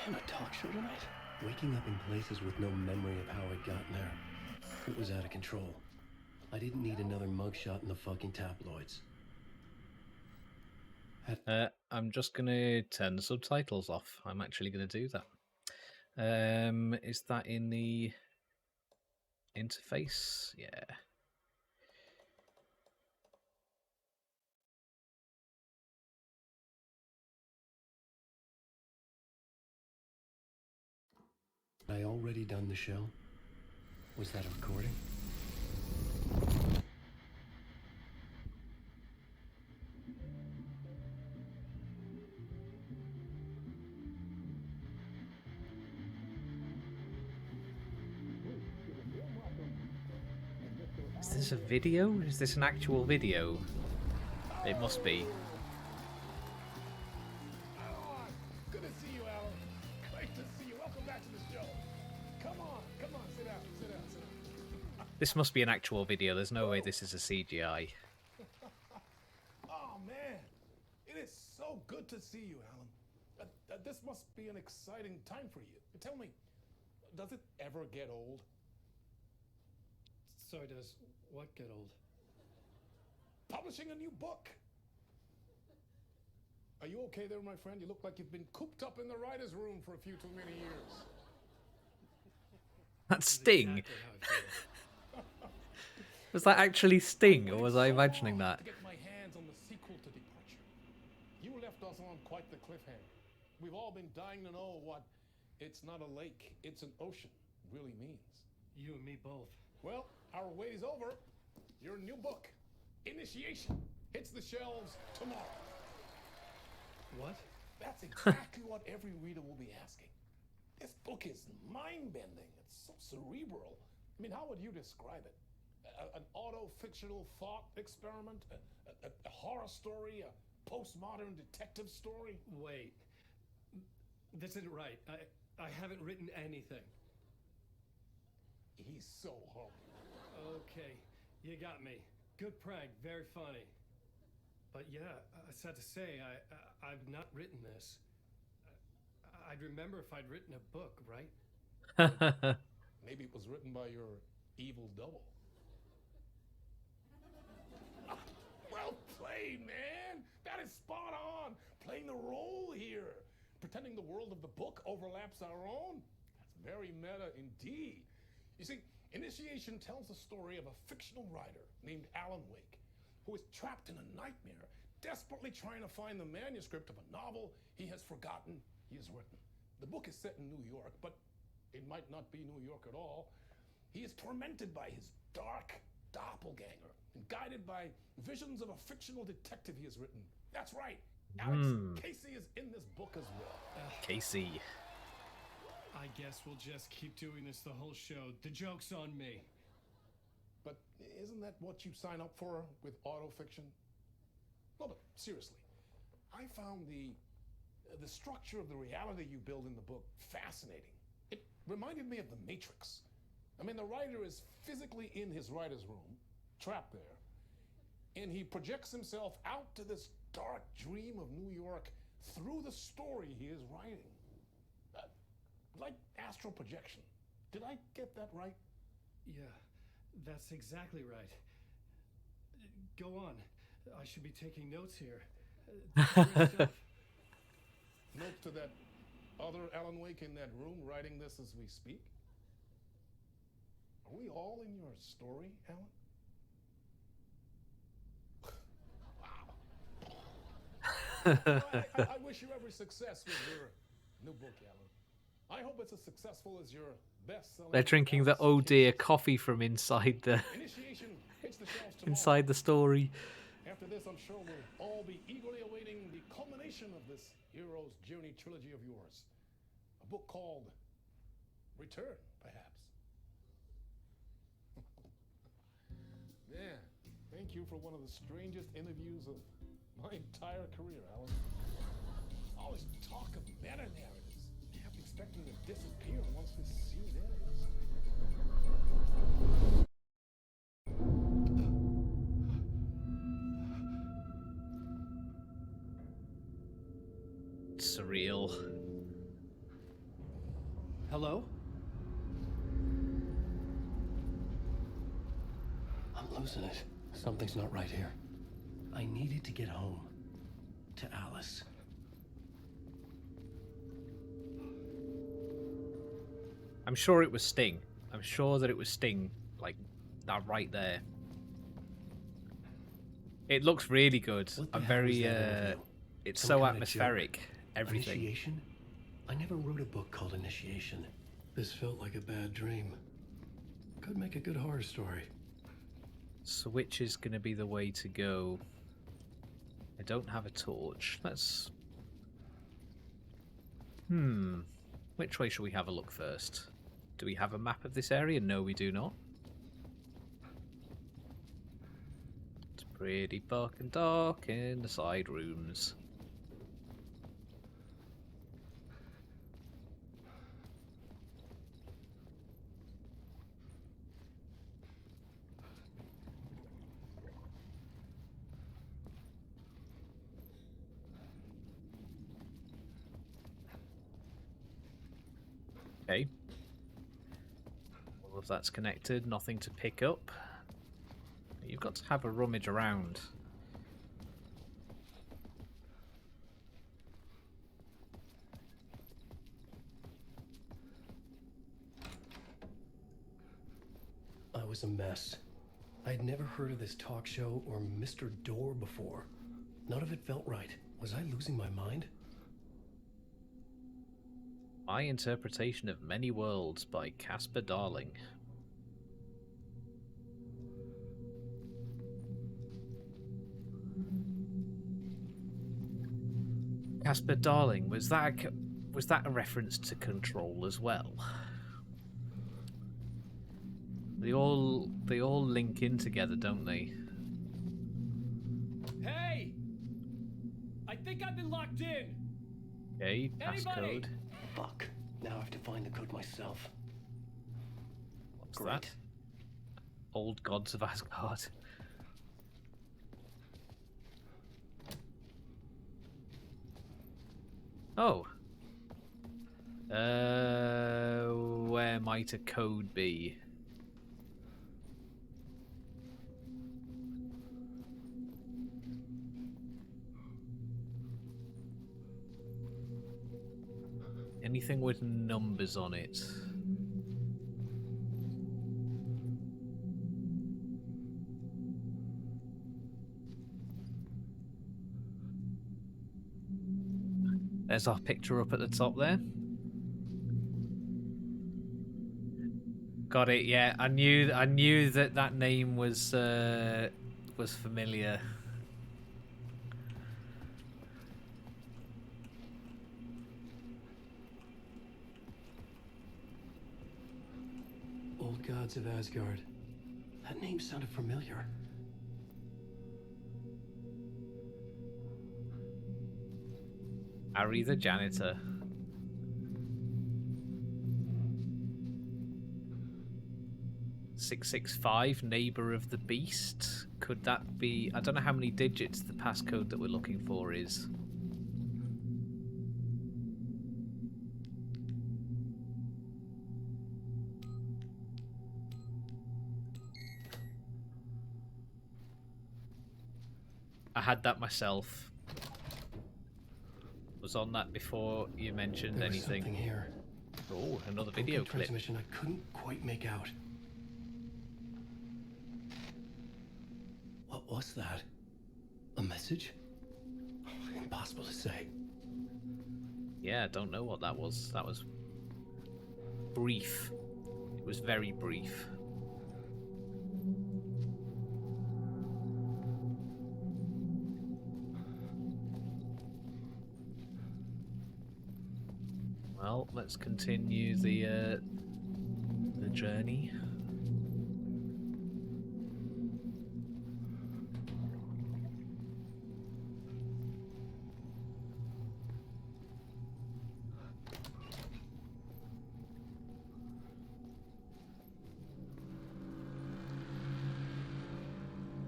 Can I talk show tonight? Waking up in places with no memory of how I'd gotten there. It was out of control. I didn't need another mugshot in the fucking tabloids. I'm just gonna turn the subtitles off. I'm actually gonna do that. Is that in the interface? Yeah. Had I already done the show? Was that a recording? Is this a video? Is this an actual video? It must be. Good to see you, Alan. Great to see you. Welcome back to the show. Come on, sit down. This must be an actual video. There's no way this is a CGI. Oh, man. It is so good to see you, Alan. This must be an exciting time for you. Tell me, does it ever get old? So does what get old? Publishing a new book. Are you okay there, my friend? You look like you've been cooped up in the writer's room for a few too many years. That's Sting. Was that actually Sting, or was I imagining that? To get my hands on the sequel to Departure. You left us on quite the cliffhanger. We've all been dying to know what "it's not a lake, it's an ocean" really means. You and me both. Well, our wait is over. Your new book, Initiation, hits the shelves tomorrow. What? That's exactly what every reader will be asking. This book is mind-bending. It's so cerebral. I mean, how would you describe it? An auto-fictional thought experiment? A horror story? A postmodern detective story? Wait. This isn't right. I haven't written anything. He's so humble. Okay, you got me. Good prank, very funny. But yeah, sad to say, I've not written this. I'd remember if I'd written a book, right? Maybe it was written by your evil double. Well played, man. That is spot on. Playing the role here. Pretending the world of the book overlaps our own. That's very meta indeed. You see, Initiation tells the story of a fictional writer named Alan Wake, who is trapped in a nightmare, desperately trying to find the manuscript of a novel he has forgotten he has written. The book is set in New York, but it might not be New York at all. He is tormented by his dark doppelganger and guided by visions of a fictional detective he has written. That's right. Alex Casey is in this book as well. Casey. I guess we'll just keep doing this the whole show. The joke's on me. But isn't that what you sign up for with autofiction? No, but seriously, I found the structure of the reality you build in the book fascinating. It reminded me of The Matrix. I mean, the writer is physically in his writer's room, trapped there, and he projects himself out to this dark dream of New York through the story he is writing. Like astral projection. Did I get that right? Yeah, that's exactly right. Go on. I should be taking notes here. Notes to that other Alan Wake in that room writing this as we speak? Are we all in your story, Alan? Wow. I wish you every success with your new book, Alan. I hope it's as successful as your best-selling. They're drinking the oh dear coffee from inside the inside the story. After this, I'm sure we'll all be eagerly awaiting the culmination of this hero's journey trilogy of yours. A book called Return, perhaps. Yeah, thank you for one of the strangest interviews of my entire career, Alan. Always talk of meta-narratives. Half expecting to disappear once this scene ends. Surreal. Hello? I'm losing it. Something's not right here. I needed to get home. To Alice. I'm sure it was Sting. I'm sure that it was Sting, like that right there. It looks really good. What the I'm hell very is that interview? it's Some so kind of atmospheric. joke? Everything. Initiation? I never wrote a book called Initiation. This felt like a bad dream. Could make a good horror story. So which is going to be the way to go? I don't have a torch. Let's... Which way should we have a look first? Do we have a map of this area? No, we do not. It's pretty fucking dark in the side rooms. Okay. All of that's connected, nothing to pick up. You've got to have a rummage around. I was a mess. I'd never heard of this talk show or Mr. Door before. None of it felt right. Was I losing my mind? My Interpretation of Many Worlds by Casper Darling. Casper Darling, was that a reference to Control as well? They all link in together, don't they? Hey! I think I've been locked in. Okay, passcode. Anybody? Fuck. Now I have to find the code myself. What's Great. that? Old Gods of Asgard. Oh. Where might a code be? Anything with numbers on it? There's our picture up at the top there. Got it. Yeah, I knew that name was familiar. Old Gods of Asgard. That name sounded familiar. Harry the janitor. "665, neighbor of the beast." Could that be? I don't know how many digits the passcode that we're looking for is. I had that myself. Was on that before you mentioned There was anything. something here. Oh, another A video broken clip. transmission I couldn't quite make out. What was that? A message? Impossible to say. Yeah, I don't know what that was. That was brief. It was very brief. Well, let's continue the journey.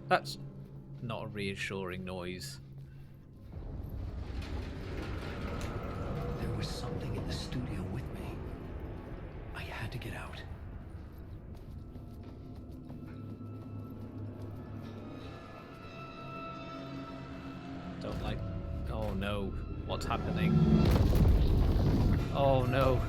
That's not a reassuring noise. There was something in the studio with me. had to get out. Don't like... Oh no. What's happening? Oh no.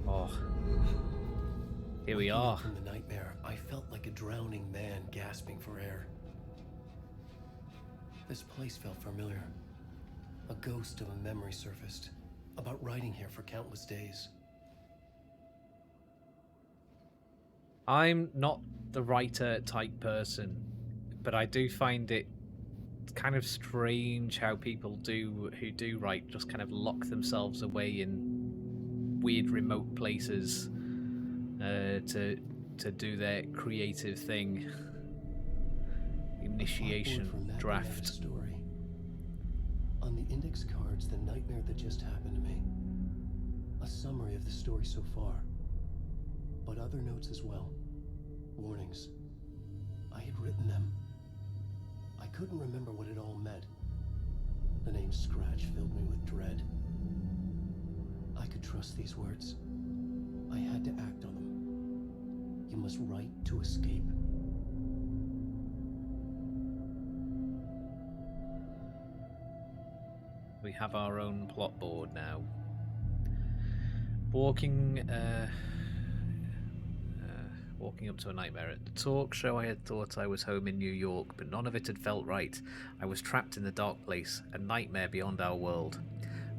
Oh. Here we are. From the nightmare, I felt like a drowning man gasping for air. This place felt familiar. A ghost of a memory surfaced, about riding here for countless days. I'm not the writer type person, but I do find it kind of strange how people who do write just kind of lock themselves away in weird remote places to do their creative thing. Initiation draft. Story. On the index cards, the nightmare that just happened to me. A summary of the story so far, but other notes as well. Warnings. I had written them. I couldn't remember what it all meant. The name Scratch filled me with dread. I could trust these words. I had to act on them. You must write to escape. We have our own plot board now. Walking up to a nightmare. At the talk show I had thought I was home in New York, but none of it had felt right. I was trapped in the dark place, a nightmare beyond our world.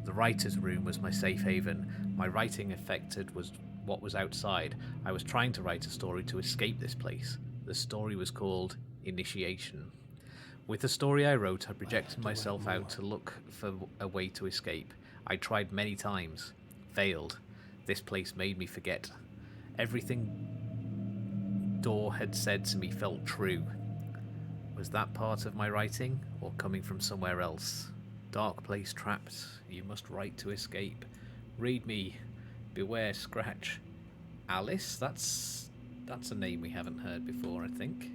The writer's room was my safe haven. My writing affected was what was outside. I was trying to write a story to escape this place. The story was called Initiation. With the story I wrote, I projected myself out to look for a way to escape. I tried many times. Failed. This place made me forget. Everything Door had said to me felt true. Was that part of my writing, or coming from somewhere else? Dark place trapped. You must write to escape. Read me. Beware Scratch. Alice? That's a name we haven't heard before, I think.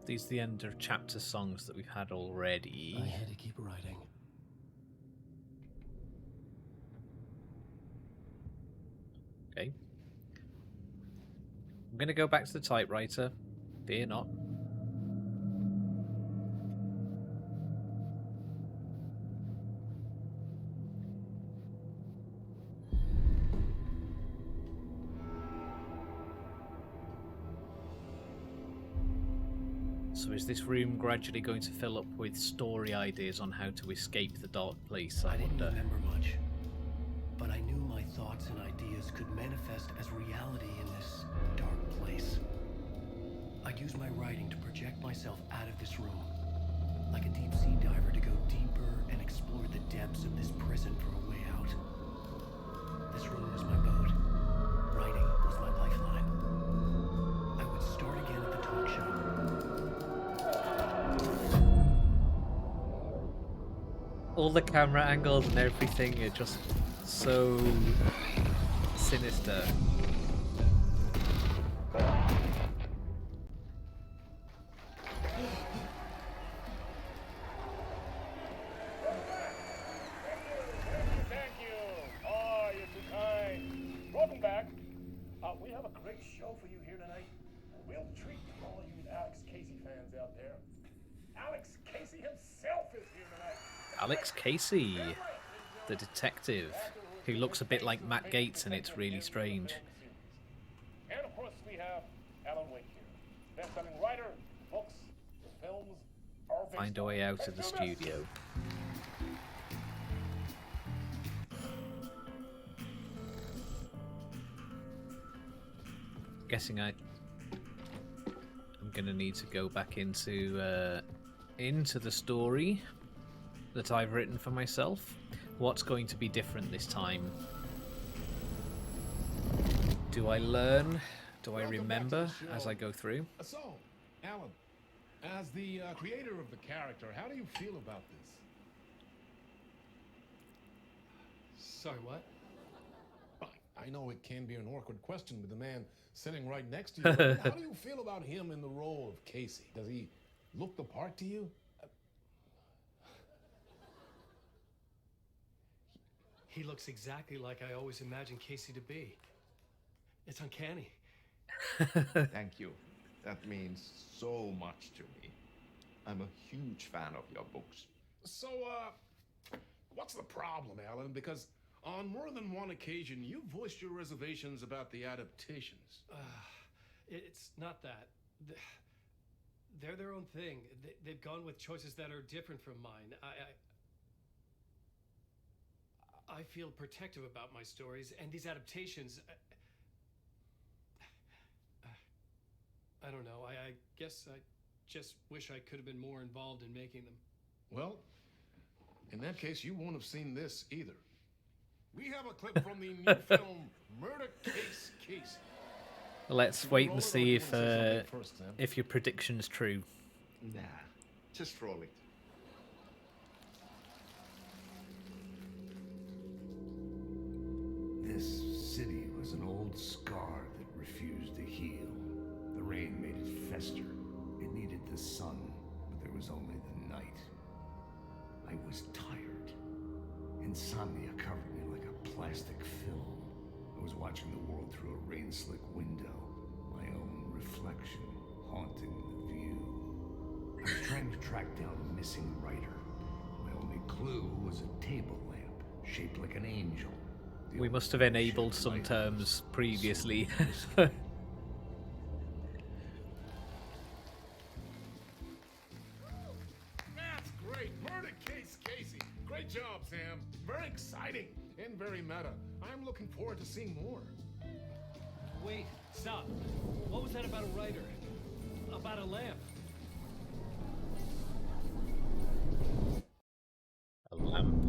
These are the end of chapter songs that we've had already. I had to keep writing. Okay. I'm going to go back to the typewriter. Fear not. So is this room gradually going to fill up with story ideas on how to escape the dark place? I didn't wonder. remember much, but I knew my thoughts and ideas could manifest as reality in this dark place. I'd use my writing to project myself out of this room, like a deep-sea diver to go deeper and explore the depths of this prison for a way out. This room was my boat. Writing was my lifeline. I would start again at the talk show. All the camera angles and everything are just so sinister. Thank you. Oh, you're too kind. Welcome back. We have a great show for you here tonight. A real treat for all you Alex Casey fans out there. Alex Casey himself is here tonight. Alex Casey, the detective, who looks a bit like Matt Gates, and it's really strange. And of course we have Alan Wake here, best-selling writer, books, films, all based Find a way out of the studio. Guessing I'm gonna need to go back into the story that I've written for myself. What's going to be different this time? Do I learn? Do I remember as I go through? So, Alan, as the creator of the character, how do you feel about this? Sorry, what? I know it can be an awkward question with the man sitting right next to you. But how do you feel about him in the role of Casey? Does he look the part to you? He looks exactly like I always imagined Casey to be. It's uncanny. Thank you. That means so much to me. I'm a huge fan of your books. So, what's the problem, Alan? Because on more than one occasion, you voiced your reservations about the adaptations. It's not that. They're their own thing. They've gone with choices that are different from mine. I feel protective about my stories, and these adaptations... I don't know. I guess I just wish I could have been more involved in making them. Well, in that case, you won't have seen this either. We have a clip from the new film Murder Case Casey. Let's wait and see if your prediction's true. Nah, just roll it. This city was an old scar that refused to heal. The rain made it fester. It needed the sun, but there was only the night. I was tired. Insomnia covered me like a plastic film. I was watching the world through a rain-slick window, my own reflection haunting the view. I was trying to track down a missing writer. My only clue was a table lamp shaped like an angel. We must have enabled some terms previously. That's great. Murder Case Casey. Great job, Sam. Very exciting and very meta. I'm looking forward to seeing more. Wait, stop. What was that about a writer? About a lamp? A lamp.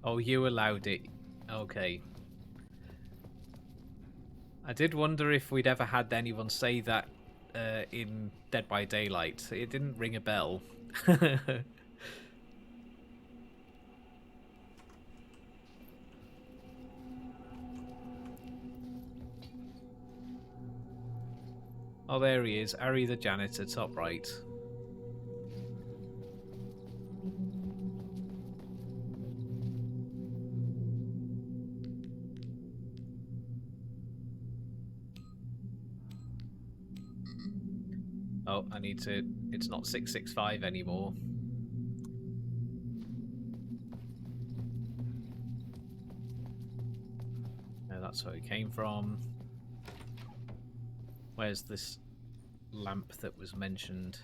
Oh, you allowed it. Okay. I did wonder if we'd ever had anyone say that in Dead by Daylight. It didn't ring a bell. Oh, there he is. Ari the janitor, top right. Oh, I need to... It's not 665 anymore. No, that's where it came from. Where's this lamp that was mentioned?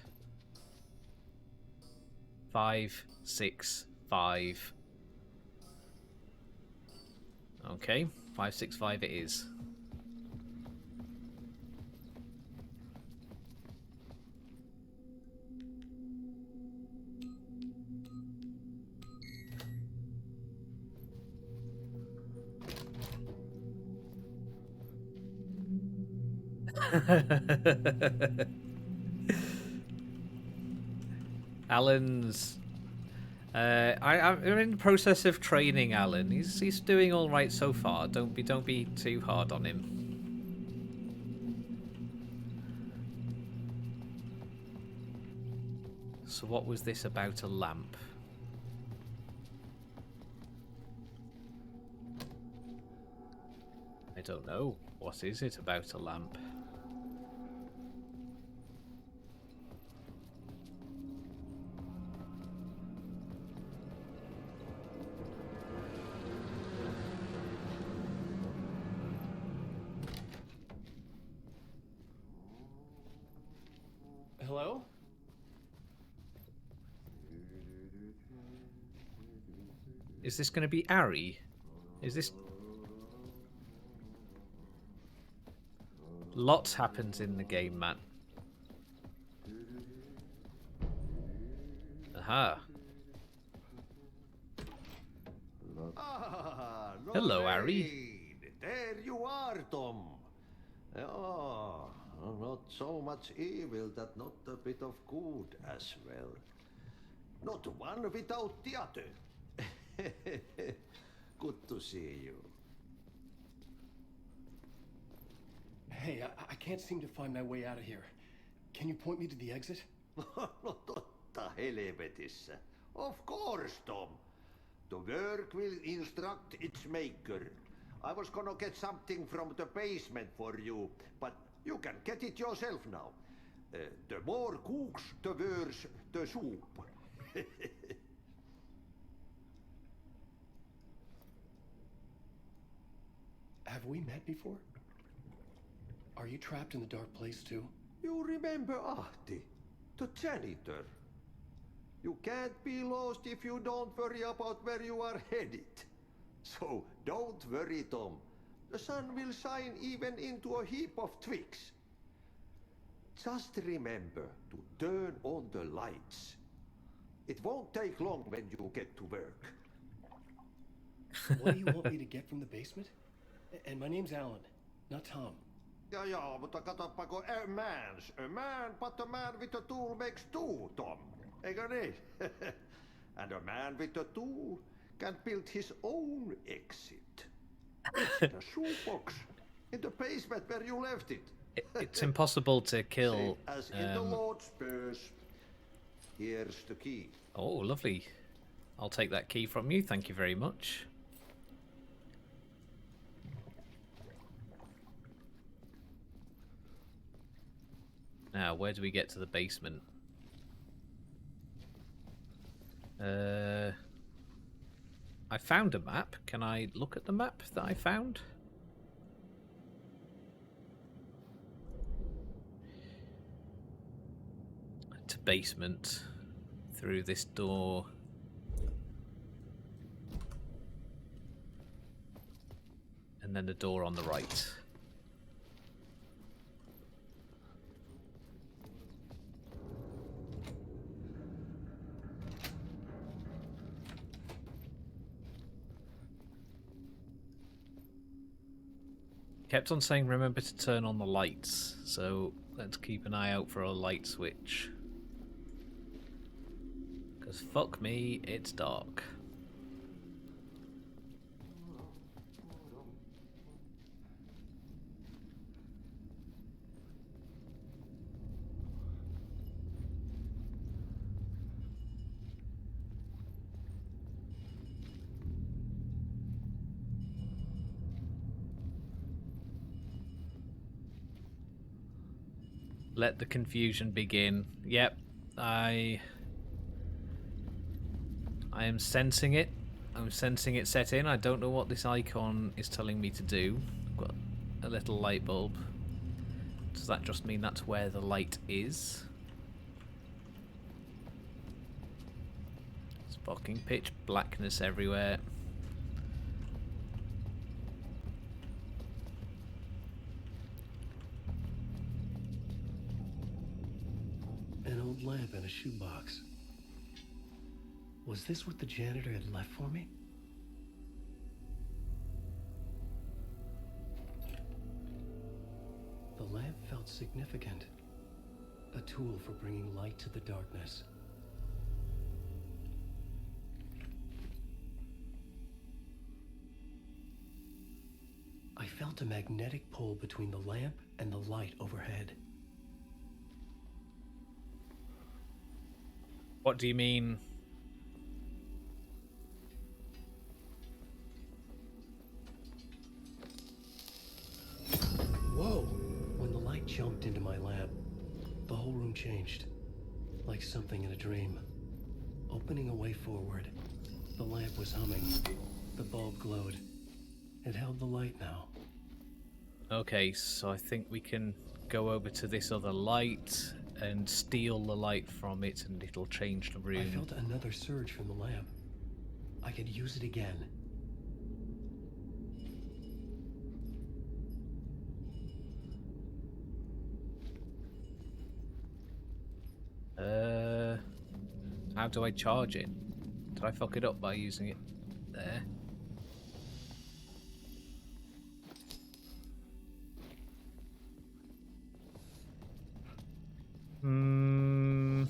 565. Okay, 565 it is. Alan's I'm in the process of training Alan. He's doing all right so far. Don't be too hard on him. So what was this about a lamp? I don't know. What is it about a lamp? Hello? Is this going to be Ari? Is this... Lots happens in the game, man. Aha. Ah, Hello, Lorraine. Ari. There you are, Tom. Oh, not so much evil that not a bit of good as well. Not one without the other. Good to see you. Hey, I can't seem to find my way out of here. Can you point me to the exit? No totta helvetissä. Of course, Tom. The work will instruct its maker. I was gonna get something from the basement for you, but you can get it yourself now. The more cooks, the worse the soup. Have we met before? Are you trapped in the dark place too? You remember Ahti, the janitor. You can't be lost if you don't worry about where you are headed. So don't worry, Tom. The sun will shine even into a heap of twigs. Just remember to turn on the lights. It won't take long when you get to work. What do you want me to get from the basement? And my name's Alan, not Tom. Ja, mutta katsopako a man, but a man with a tool makes two, Tom. Eikö niin? And a man with a tool can build his own exit. The shoebox in the basement where you left it. It's impossible to kill... As in the Lord's purse. Here's the key. Oh, lovely. I'll take that key from you. Thank you very much. Now, where do we get to the basement? I found a map. Can I look at the map that I found? To basement. Through this door. And then the door on the right. Kept on saying remember to turn on the lights, so let's keep an eye out for a light switch. Because fuck me, it's dark. Let the confusion begin. Yep, I am sensing it. I'm sensing it set in. I don't know what this icon is telling me to do. I've got a little light bulb. Does that just mean that's where the light is? It's fucking pitch blackness everywhere. An old lamp and a shoebox. Was this what the janitor had left for me? The lamp felt significant. A tool for bringing light to the darkness. I felt a magnetic pull between the lamp and the light overhead. What do you mean? Whoa! When the light jumped into my lamp, the whole room changed. Like something in a dream. Opening a way forward. The lamp was humming. The bulb glowed. It held the light now. Okay, so I think we can go over to this other light. and steal the light from it, and it'll change the I room. felt another surge from the lamp. I could use it again. How do I charge it? Did I fuck it up by using it there? Hmm.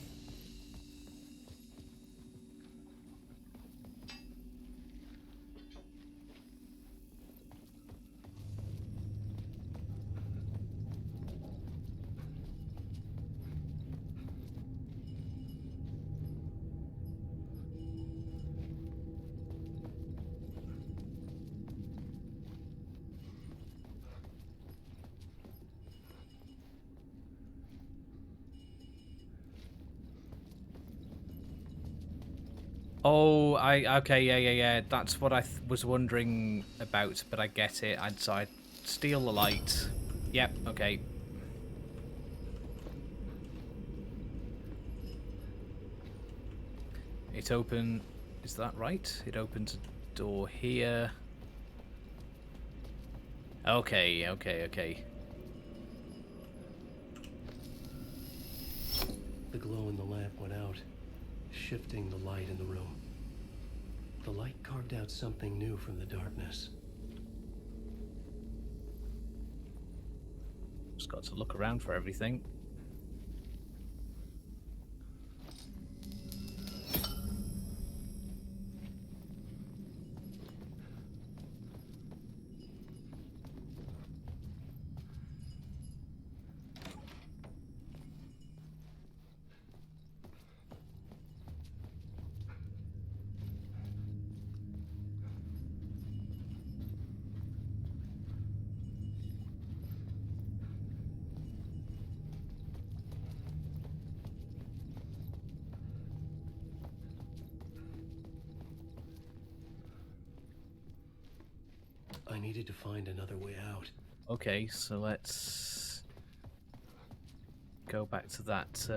Oh, okay, yeah. That's what I was wondering about, but I get it. I'd steal the light. Yep, okay. It open. Is that right? It opens a door here. Okay. The glow in the lamp went out, shifting the light in the room. The light carved out something new from the darkness. Just got to look around for everything. I needed to find another way out. Okay, so let's go back to that.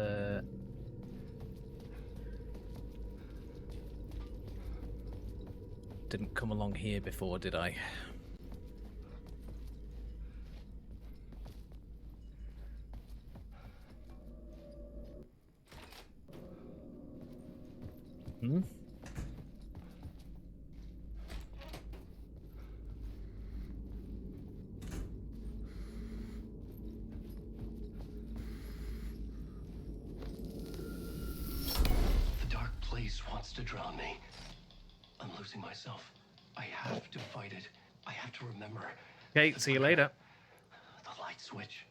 Didn't come along here before, did I? Hmm? The dark place wants to drown me. I'm losing myself. I have to fight it. I have to remember. Okay, see you later. The light switch.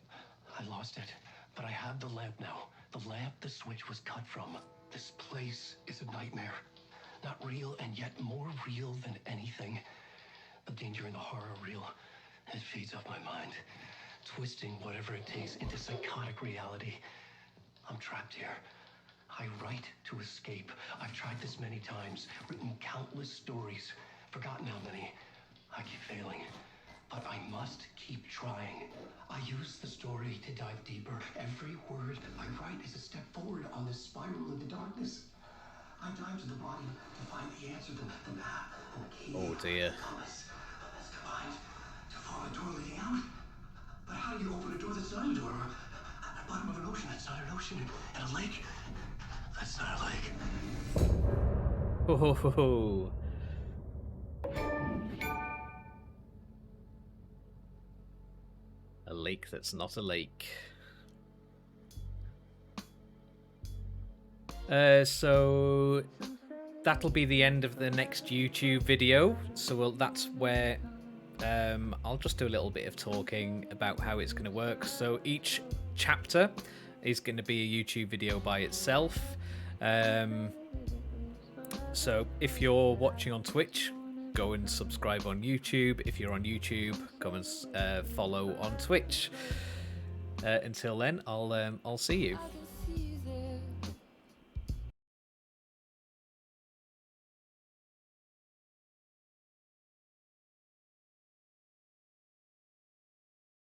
I lost it, but I have the lamp now. The lamp the switch was cut from. This place is a nightmare. Not real, and yet more real than anything. The danger and the horror real. It feeds off my mind, twisting whatever it takes into psychotic reality. I'm trapped here. I write to escape. I've tried this many times, written countless stories, forgotten how many. I keep failing, but I must keep trying. I use the story to dive deeper. Every word I write is a step forward on this spiral into darkness. I dive to the bottom to find the answer, the map, and the key. Oh dear. The compass that's combined to form a door leading out. But how do you open a door that's not a door? At the bottom of an ocean that's not an ocean, and a lake that's not a lake. Ho ho ho ho. A lake that's not a lake. So that'll be the end of the next YouTube video. So that's where I'll just do a little bit of talking about how it's going to work. So each chapter is going to be a YouTube video by itself. So if you're watching on Twitch, go and subscribe on YouTube. If you're on YouTube, go and follow on Twitch. Until then, I'll see you.